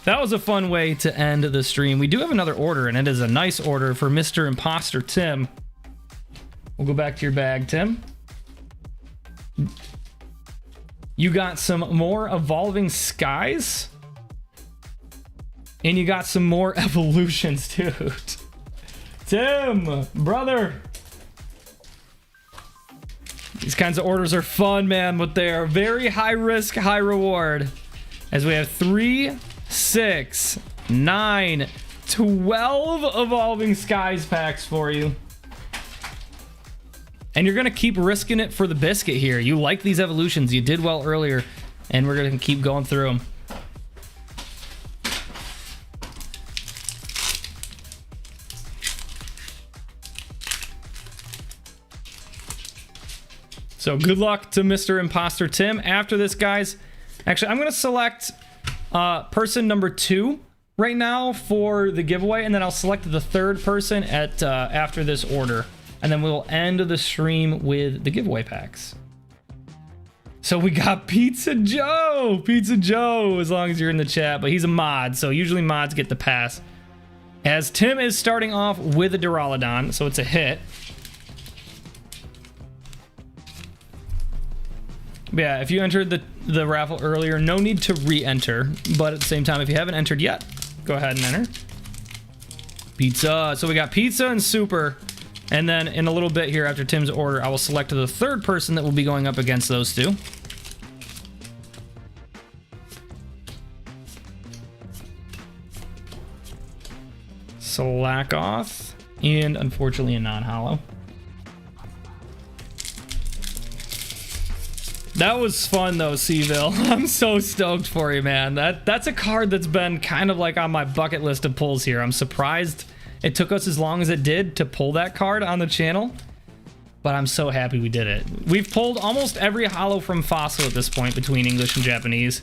That was a fun way to end the stream. We do have another order, and it is a nice order for Mr. Imposter Tim. We'll go back to your bag, Tim. You got some more Evolving Skies, and you got some more evolutions, dude. Tim, brother. These kinds of orders are fun, man, but they are very high risk, high reward. As we have 3, 6, 9, 12 Evolving Skies packs for you. And you're going to keep risking it for the biscuit here. You like these evolutions. You did well earlier, and we're going to keep going through them. So good luck to Mr. Imposter Tim. After this, guys, actually, I'm going to select person number 2 right now for the giveaway, and then I'll select the third person at after this order. And then we'll end the stream with the giveaway packs. So we got Pizza Joe. Pizza Joe, as long as you're in the chat. But he's a mod, so usually mods get the pass. As Tim is starting off with a Duraludon, so it's a hit. But yeah, if you entered the raffle earlier, no need to re-enter. But at the same time, if you haven't entered yet, go ahead and enter. Pizza. So we got Pizza and Super. And then in a little bit here after Tim's order, I will select the third person that will be going up against those two. Slackoth, and unfortunately a non-hollow. That was fun though, Seville. I'm so stoked for you, man. That's a card that's been kind of like on my bucket list of pulls here. I'm surprised it took us as long as it did to pull that card on the channel, but I'm so happy we did it. We've pulled almost every holo from Fossil at this point between English and Japanese,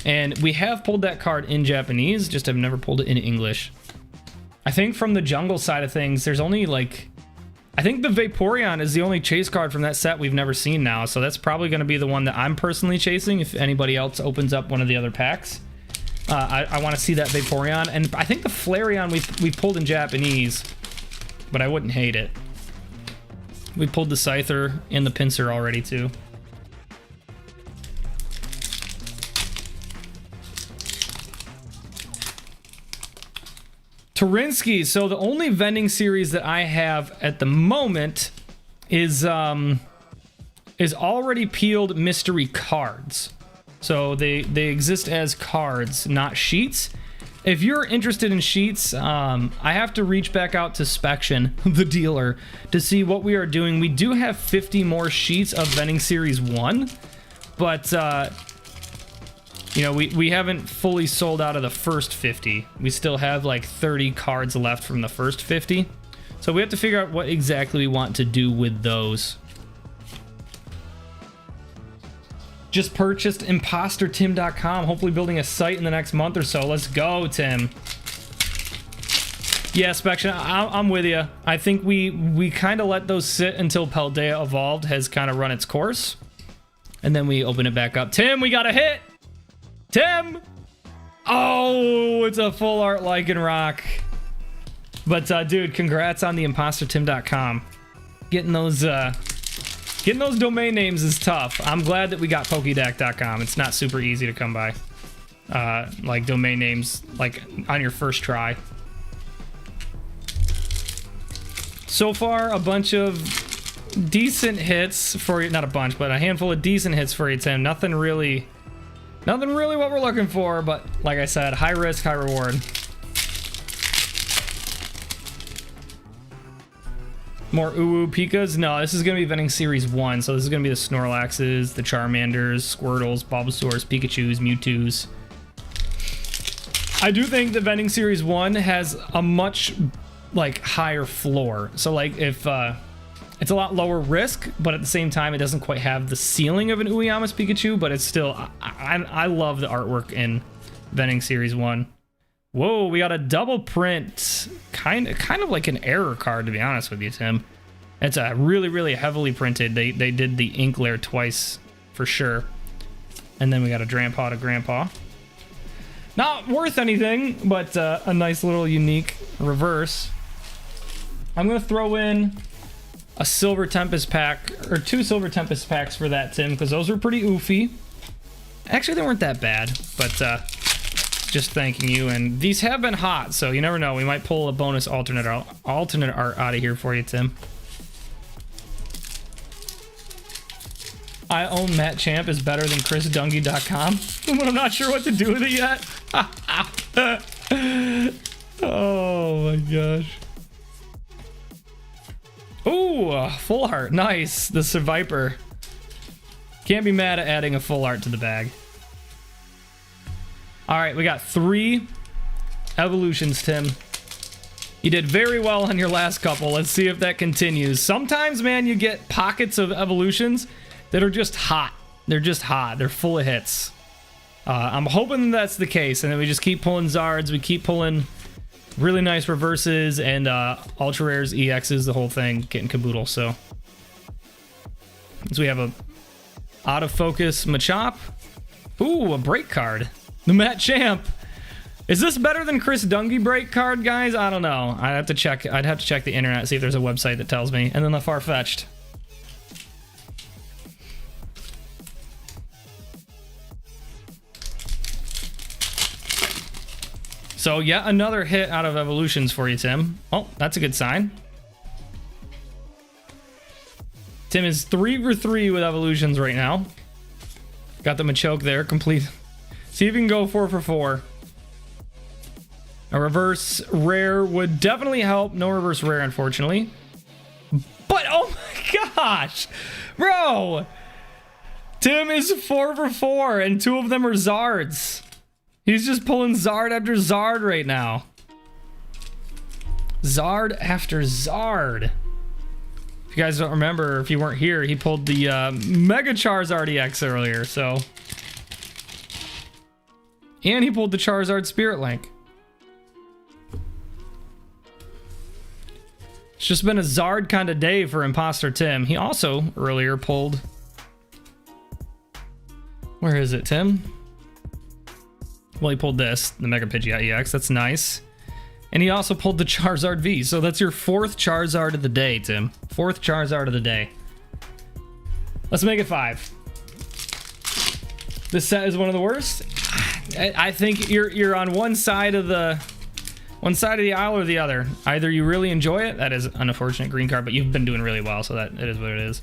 and we have pulled that card in Japanese, just have never pulled it in English. I think from the jungle side of things, there's only like, I think the Vaporeon is the only chase card from that set we've never seen now, so that's probably going to be the one that I'm personally chasing if anybody else opens up one of the other packs. I want to see that Vaporeon, and I think the Flareon we pulled in Japanese, but I wouldn't hate it. We pulled the Scyther and the Pinsir already too. Torinsky, so the only vending series that I have at the moment is already peeled mystery cards. So they exist as cards, not sheets. If you're interested in sheets, I have to reach back out to Spection, the dealer, to see what we are doing. We do have 50 more sheets of vending series 1, but you know, we haven't fully sold out of the first 50. We still have like 30 cards left from the first 50. So we have to figure out what exactly we want to do with those. Just purchased impostertim.com, hopefully building a site in the next month or so. Let's go, Tim. Yeah, Spection, I'm with you. I think we kind of let those sit until Paldea Evolved has kind of run its course. And then we open it back up. Tim, we got a hit! Tim! Oh, it's a full art Lycanroc. But dude, congrats on the impostertim.com. Getting those domain names is tough. I'm glad that we got PokeDak.com. It's not super easy to come by. Like domain names like on your first try. So far, a bunch of decent hits for you. Not a bunch, but a handful of decent hits for you, Tim. Nothing really what we're looking for, but like I said, high risk, high reward. More Uwu Pikas? No, this is going to be vending series 1, so this is going to be the Snorlaxes, the Charmanders, Squirtles, Bulbasaurs, Pikachus, Mewtwo's. I do think the vending series 1 has a much like higher floor. So like if it's a lot lower risk, but at the same time it doesn't quite have the ceiling of an Uuyama's Pikachu, but it's still I love the artwork in vending series 1. Whoa, we got a double print, kind of like an error card, to be honest with you, Tim. It's a really heavily printed. They did the ink layer twice for sure. And then we got a Grandpa to Grandpa. Not worth anything, but a nice little unique reverse. I'm gonna throw in a Silver Tempest pack, or 2 Silver Tempest packs for that, Tim, because those were pretty oofy. Actually, they weren't that bad, but just thanking you. And these have been hot, so you never know. We might pull a bonus alternate art out of here for you, Tim. I own Matt Champ is better than ChrisDungy.com, but I'm not sure what to do with it yet. Oh my gosh. Ooh, full art. Nice. The Survivor. Can't be mad at adding a full art to the bag. All right, we got 3 evolutions, Tim. You did very well on your last couple. Let's see if that continues. Sometimes, man, you get pockets of evolutions that are just hot. They're just hot. They're full of hits. I'm hoping that's the case, and then we just keep pulling Zards. We keep pulling really nice reverses and ultra rares, EXs, the whole thing, getting caboodle. So we have a out of focus Machop. Ooh, a break card. The Matt Champ. Is this better than Chris Dungy break card, guys? I don't know. I'd have to check the internet, see if there's a website that tells me. And then the Farfetch'd. So yet another hit out of evolutions for you, Tim. Oh, that's a good sign. Tim is 3 for 3 with evolutions right now. Got the Machoke there, complete. See if you can go 4 for 4. A reverse rare would definitely help. No reverse rare, unfortunately. But, oh my gosh! Bro! Tim is 4 for 4, and 2 of them are Zards. He's just pulling Zard after Zard right now. Zard after Zard. If you guys don't remember, if you weren't here, he pulled the Mega Charizard EX earlier, so... And he pulled the Charizard Spirit Link. It's just been a Zard kind of day for Imposter Tim. He also earlier pulled... Where is it, Tim? Well, he pulled this, the Mega Pidgeot EX. That's nice. And he also pulled the Charizard V. So that's your 4th Charizard of the day, Tim. 4th Charizard of the day. Let's make it 5. This set is one of the worst. I think you're on one side of the aisle or the other. Either you really enjoy it, that is an unfortunate green card, but you've been doing really well, so that it is what it is.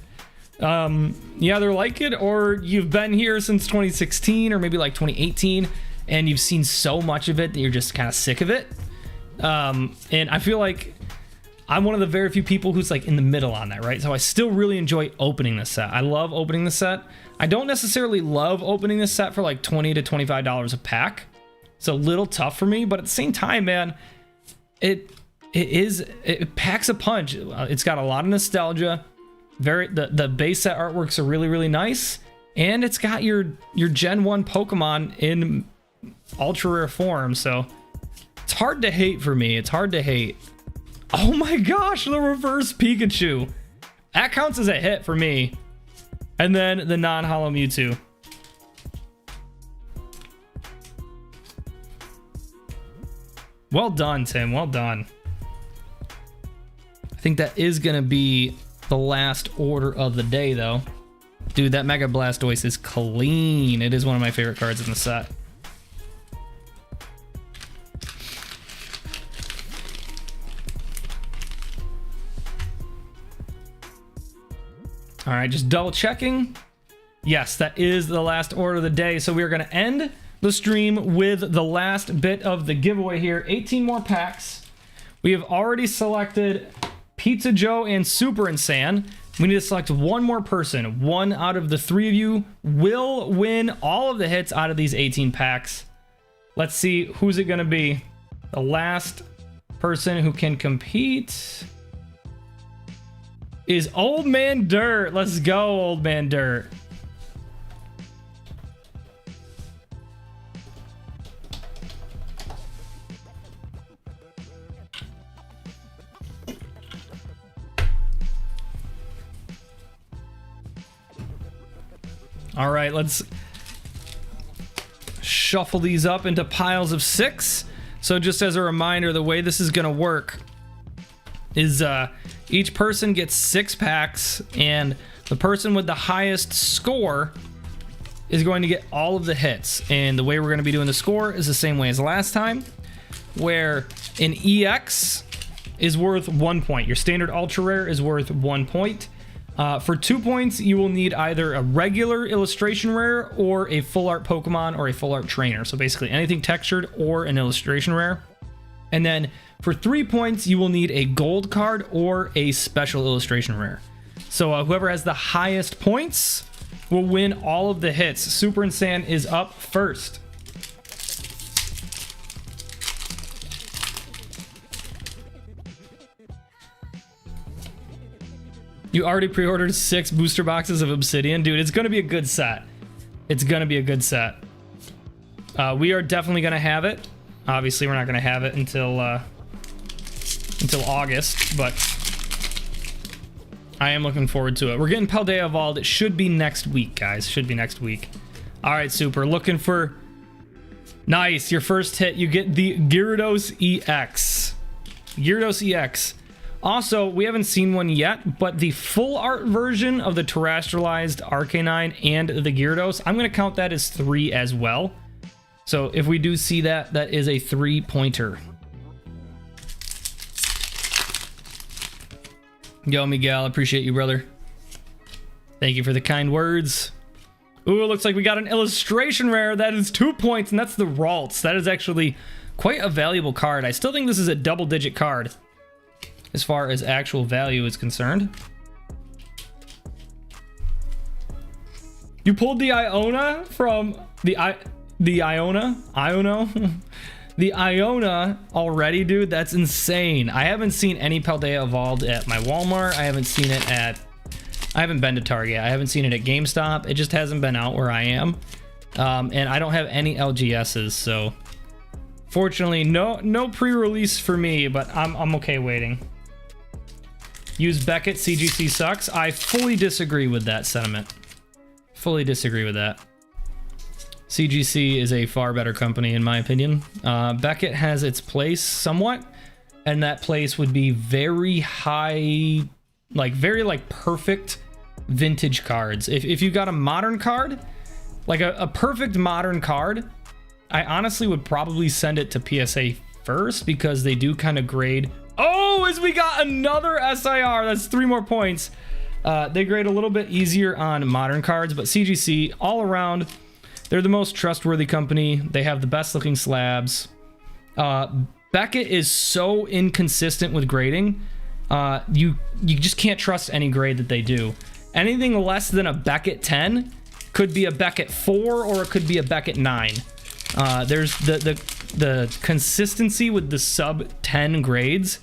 You either like it, or you've been here since 2016 or maybe like 2018, and you've seen so much of it that you're just kind of sick of it. And I feel like I'm one of the very few people who's like in the middle on that, right? So I still really enjoy opening this set. I love opening the set. I don't necessarily love opening this set for like $20 to $25 a pack. It's a little tough for me, but at the same time, man, it packs a punch. It's got a lot of nostalgia. The base set artworks are really, really nice, and it's got your Gen 1 Pokemon in ultra rare form, so it's hard to hate for me. It's hard to hate. Oh my gosh, the reverse Pikachu. That counts as a hit for me. And then the non-holo Mewtwo. Well done, Tim. Well done. I think that is going to be the last order of the day, though. Dude, that Mega Blastoise is clean. It is one of my favorite cards in the set. All right, just double checking. Yes, that is the last order of the day. So we are going to end the stream with the last bit of the giveaway here. 18 more packs. We have already selected Pizza Joe and Super Insane. We need to select one more person. One out of the 3 of you will win all of the hits out of these 18 packs. Let's see, who's it going to be? The last person who can compete is Old Man Dirt. Let's go, Old Man Dirt. All right, let's shuffle these up into piles of 6. So just as a reminder, the way this is going to work is each person gets 6 packs, and the person with the highest score is going to get all of the hits. And the way we're going to be doing the score is the same way as last time, where an EX is worth 1 point. Your standard ultra rare is worth 1 point. For 2 points, you will need either a regular illustration rare or a full art Pokemon or a full art trainer. So basically anything textured or an illustration rare. And then for 3 points, you will need a gold card or a special illustration rare. So whoever has the highest points will win all of the hits. Super Insane is up first. You already pre-ordered 6 booster boxes of Obsidian. Dude, it's going to be a good set. It's going to be a good set. We are definitely going to have it. Obviously, we're not going to have it until August, but I am looking forward to it. We're getting Paldea Evolved. It should be next week, guys. Should be next week. All right, Super. Looking for... Nice. Your first hit. You get the Gyarados EX. Gyarados EX. Also, we haven't seen one yet, but the full art version of the terrestrialized Arcanine and the Gyarados, I'm going to count that as 3 as well. So if we do see that, that is a 3-pointer. Yo, Miguel, appreciate you, brother. Thank you for the kind words. Ooh, it looks like we got an illustration rare. That is 2 points, and that's the Ralts. That is actually quite a valuable card. I still think this is a double-digit card as far as actual value is concerned. You pulled the Iona from the Iona already, dude. That's insane. I haven't seen any Paldea evolved at my Walmart. I haven't seen it at, I haven't been to Target. I haven't seen it at GameStop. It just hasn't been out where I am. And I don't have any LGSs, so fortunately, no pre-release for me, but I'm okay waiting. Use Beckett, CGC sucks. I fully disagree with that sentiment. Fully disagree with that. CGC is a far better company in my opinion. Beckett has its place somewhat, and that place would be very high, like very perfect vintage cards. If you got a modern card, like a perfect modern card, I honestly would probably send it to PSA first because they do kind of grade. Oh, as we got another SIR, that's 3 more points. They grade a little bit easier on modern cards, but CGC all around, they're the most trustworthy company. They have the best looking slabs. Beckett is so inconsistent with grading. You just can't trust any grade that they do. Anything less than a Beckett 10 could be a Beckett 4 or it could be a Beckett 9. There's the consistency with the sub 10 grades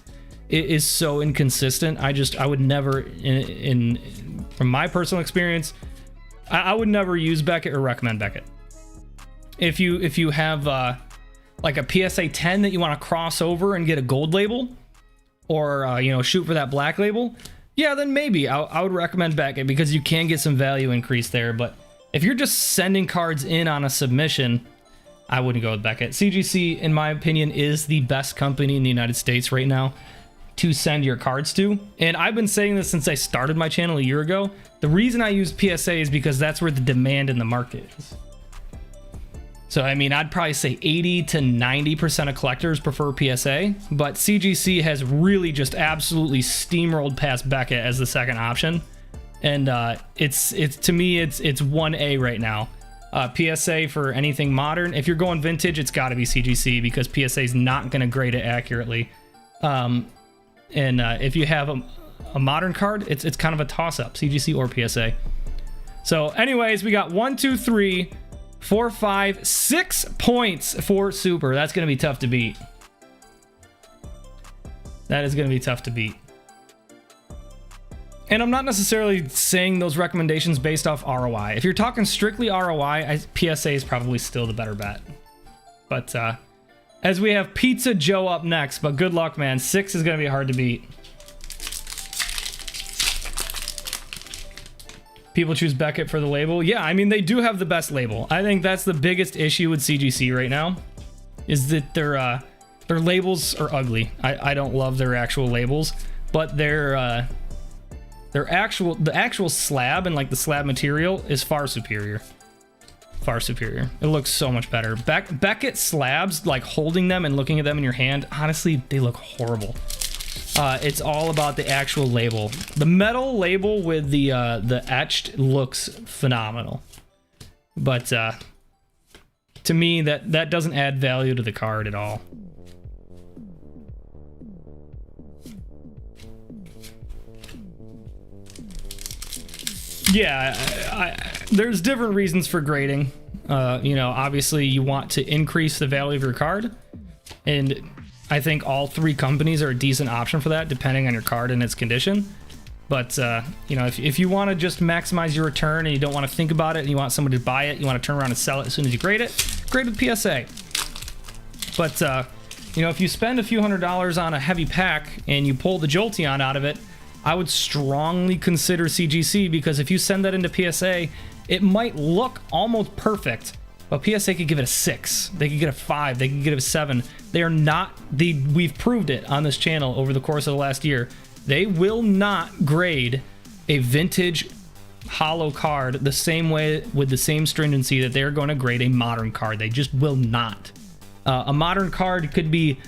is so inconsistent. I would never, from my personal experience, I would never use Beckett or recommend Beckett. If you have like a PSA 10 that you want to cross over and get a gold label, or you know, shoot for that black label, yeah, then maybe I would recommend Beckett because you can get some value increase there. But if you're just sending cards in on a submission, I wouldn't go with Beckett. CGC, in my opinion, is the best company in the United States right now to send your cards to. And I've been saying this since I started my channel a year ago. The reason I use PSA is because that's where the demand in the market is. So, I mean, I'd probably say 80 to 90% of collectors prefer PSA, but CGC has really just absolutely steamrolled past Beckett as the second option. And it's to me, it's 1A right now. PSA for anything modern. If you're going vintage, it's got to be CGC because PSA is not going to grade it accurately. And if you have a modern card, it's kind of a toss-up, CGC or PSA. So anyways, we got 1, 2, 3, 4, 5, 6 points for Super. That's going to be tough to beat. That is going to be tough to beat. And I'm not necessarily saying those recommendations based off ROI. If you're talking strictly ROI, PSA is probably still the better bet. But as we have Pizza Joe up next, but good luck, man. 6 is going to be hard to beat. People choose Beckett for the label. Yeah, I mean, they do have the best label. I think that's the biggest issue with CGC right now, is that their labels are ugly. I don't love their actual labels, but the actual slab and like the slab material is far superior. Far superior. It looks so much better. Beckett slabs, like holding them and looking at them in your hand, honestly, they look horrible. It's all about the actual label. The metal label with the etched looks phenomenal, but to me that doesn't add value to the card at all. Yeah, there's different reasons for grading. You know, obviously you want to increase the value of your card, and I think all 3 companies are a decent option for that, depending on your card and its condition. But, you know, if you want to just maximize your return and you don't want to think about it and you want someone to buy it, you want to turn around and sell it as soon as you grade it, grade with PSA. But, you know, if you spend a few $100s on a heavy pack and you pull the Jolteon out of it, I would strongly consider CGC, because if you send that into PSA, it might look almost perfect, but PSA could give it a 6. They could get a 5. They could get a 7. They are not we've proved it on this channel over the course of the last year. They will not grade a vintage holo card the same way, with the same stringency that they're going to grade a modern card. They just will not. A modern card could be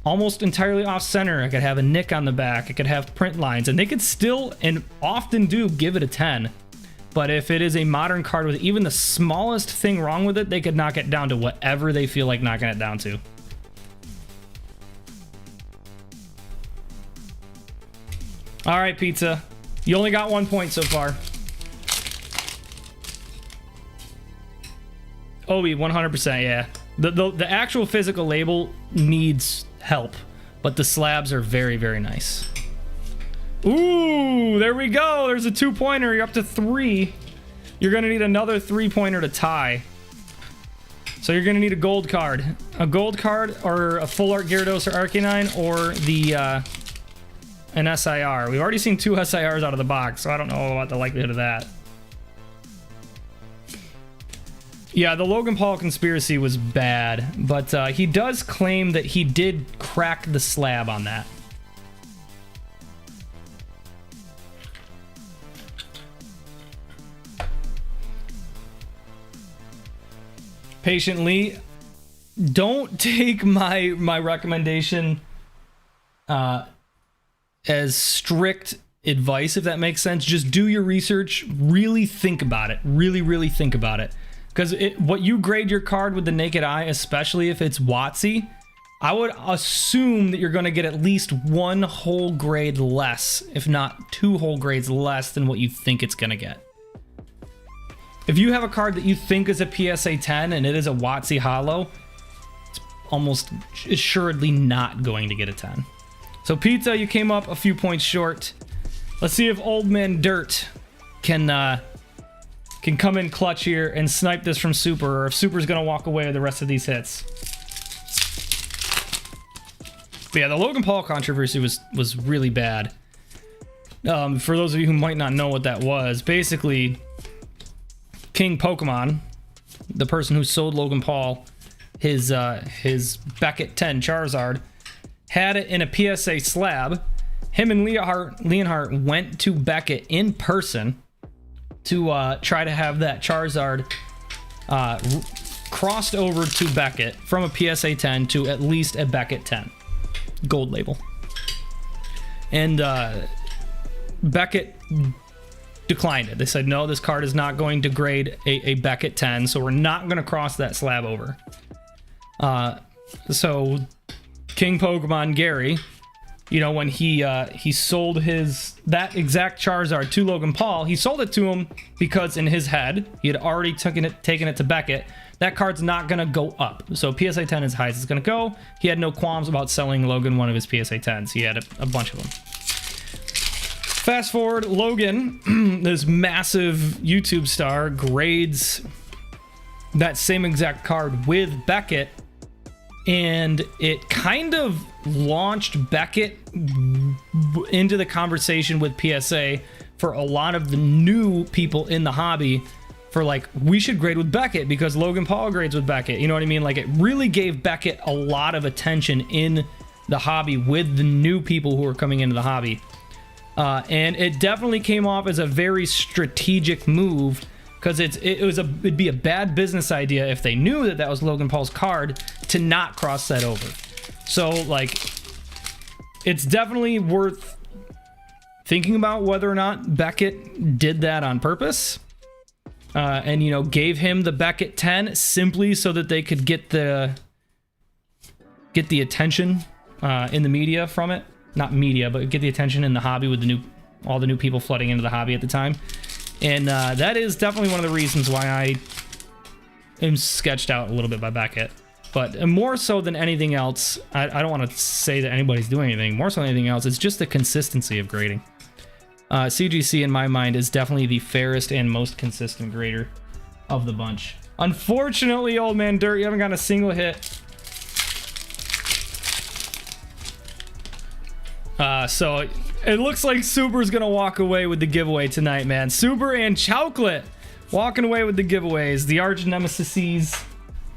almost entirely off center. It could have a nick on the back. It could have print lines, and they could still, and often do, give it a 10. But if it is a modern card with even the smallest thing wrong with it, they could knock it down to whatever they feel like knocking it down to. All right, Pizza. You only got 1 point so far. Obi, 100%, yeah. The actual physical label needs help, but the slabs are very, very nice. Ooh, there we go. There's a 2-pointer. You're up to 3. You're going to need another 3-pointer to tie. So you're going to need a gold card. A gold card or a full art Gyarados or Arcanine or the an SIR. We've already seen 2 SIRs out of the box, so I don't know about the likelihood of that. Yeah, the Logan Paul conspiracy was bad, but he does claim that he did crack the slab on that. Patiently, don't take my recommendation as strict advice, if that makes sense. Just do your research, really think about it, really think about it. Because what you grade your card with the naked eye, especially if it's WotC, I would assume that you're going to get at least 1 whole grade less, if not 2 whole grades less than what you think it's going to get. If you have a card that you think is a PSA 10 and it is a WotC holo, it's almost assuredly not going to get a 10. So Pizza, you came up a few points short. Let's see if Old Man Dirt can come in clutch here and snipe this from Super, or if Super's gonna walk away with the rest of these hits. But yeah, the Logan Paul controversy was really bad. For those of you who might not know what that was, basically, King Pokemon, the person who sold Logan Paul his Beckett 10 Charizard, had it in a PSA slab. Him and Leonhart went to Beckett in person to try to have that Charizard crossed over to Beckett from a PSA 10 to at least a Beckett 10 gold label. And Beckett declined it. They said, no, this card is not going to grade a Beckett 10, so we're not going to cross that slab over. So King Pokemon Gary, you know, when he sold that exact Charizard to Logan Paul, he sold it to him because in his head he had already taken it to Beckett. That card's not gonna go up, so PSA 10 is high as it's gonna go. He had no qualms about selling Logan one of his PSA 10s. He had a bunch of them. Fast forward, Logan, this massive YouTube star, grades that same exact card with Beckett, and it kind of launched Beckett into the conversation with PSA for a lot of the new people in the hobby, for like, we should grade with Beckett because Logan Paul grades with Beckett. You know what I mean? Like, it really gave Beckett a lot of attention in the hobby with the new people who are coming into the hobby. And it definitely came off as a very strategic move, because it'd be a bad business idea if they knew that was Logan Paul's card to not cross that over. So, like, it's definitely worth thinking about whether or not Beckett did that on purpose, and, you know, gave him the Beckett 10 simply so that they could get the attention in the media from it. Not media, but get the attention in the hobby with all the new people flooding into the hobby at the time. And that is definitely one of the reasons why I am sketched out a little bit by Beckett. But more so than anything else, I don't want to say that anybody's doing anything. More so than anything else, it's just the consistency of grading. CGC, in my mind, is definitely the fairest and most consistent grader of the bunch. Unfortunately, Old Man Dirt, you haven't gotten a single hit. So it looks like Super's gonna walk away with the giveaway tonight, man. Super and Chocolate walking away with the giveaways. The arch nemesises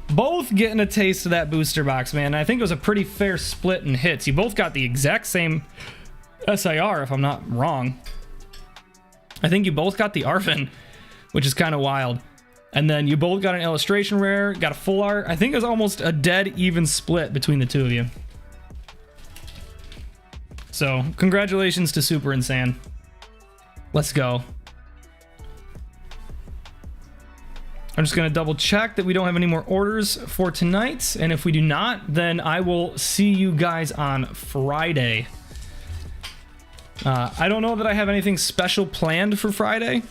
both getting a taste of that booster box, man. I think it was a pretty fair split in hits. You both got the exact same SIR, if I'm not wrong. I think you both got the Arvin, which is kind of wild. And then you both got an illustration rare, got a full art. I think it was almost a dead even split between the two of you. So, congratulations to Super and San. Let's go. I'm just going to double check that we don't have any more orders for tonight. And if we do not, then I will see you guys on Friday. I don't know that I have anything special planned for Friday.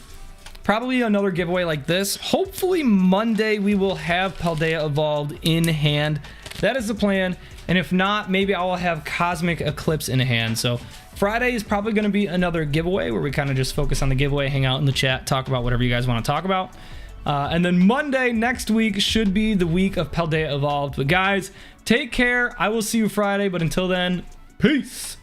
Probably another giveaway like this. Hopefully Monday we will have Paldea Evolved in hand. That is the plan. And if not, maybe I will have Cosmic Eclipse in hand. So Friday is probably going to be another giveaway where we kind of just focus on the giveaway, hang out in the chat, talk about whatever you guys want to talk about. And then Monday next week should be the week of Paldea Evolved. But guys, take care. I will see you Friday. But until then, peace.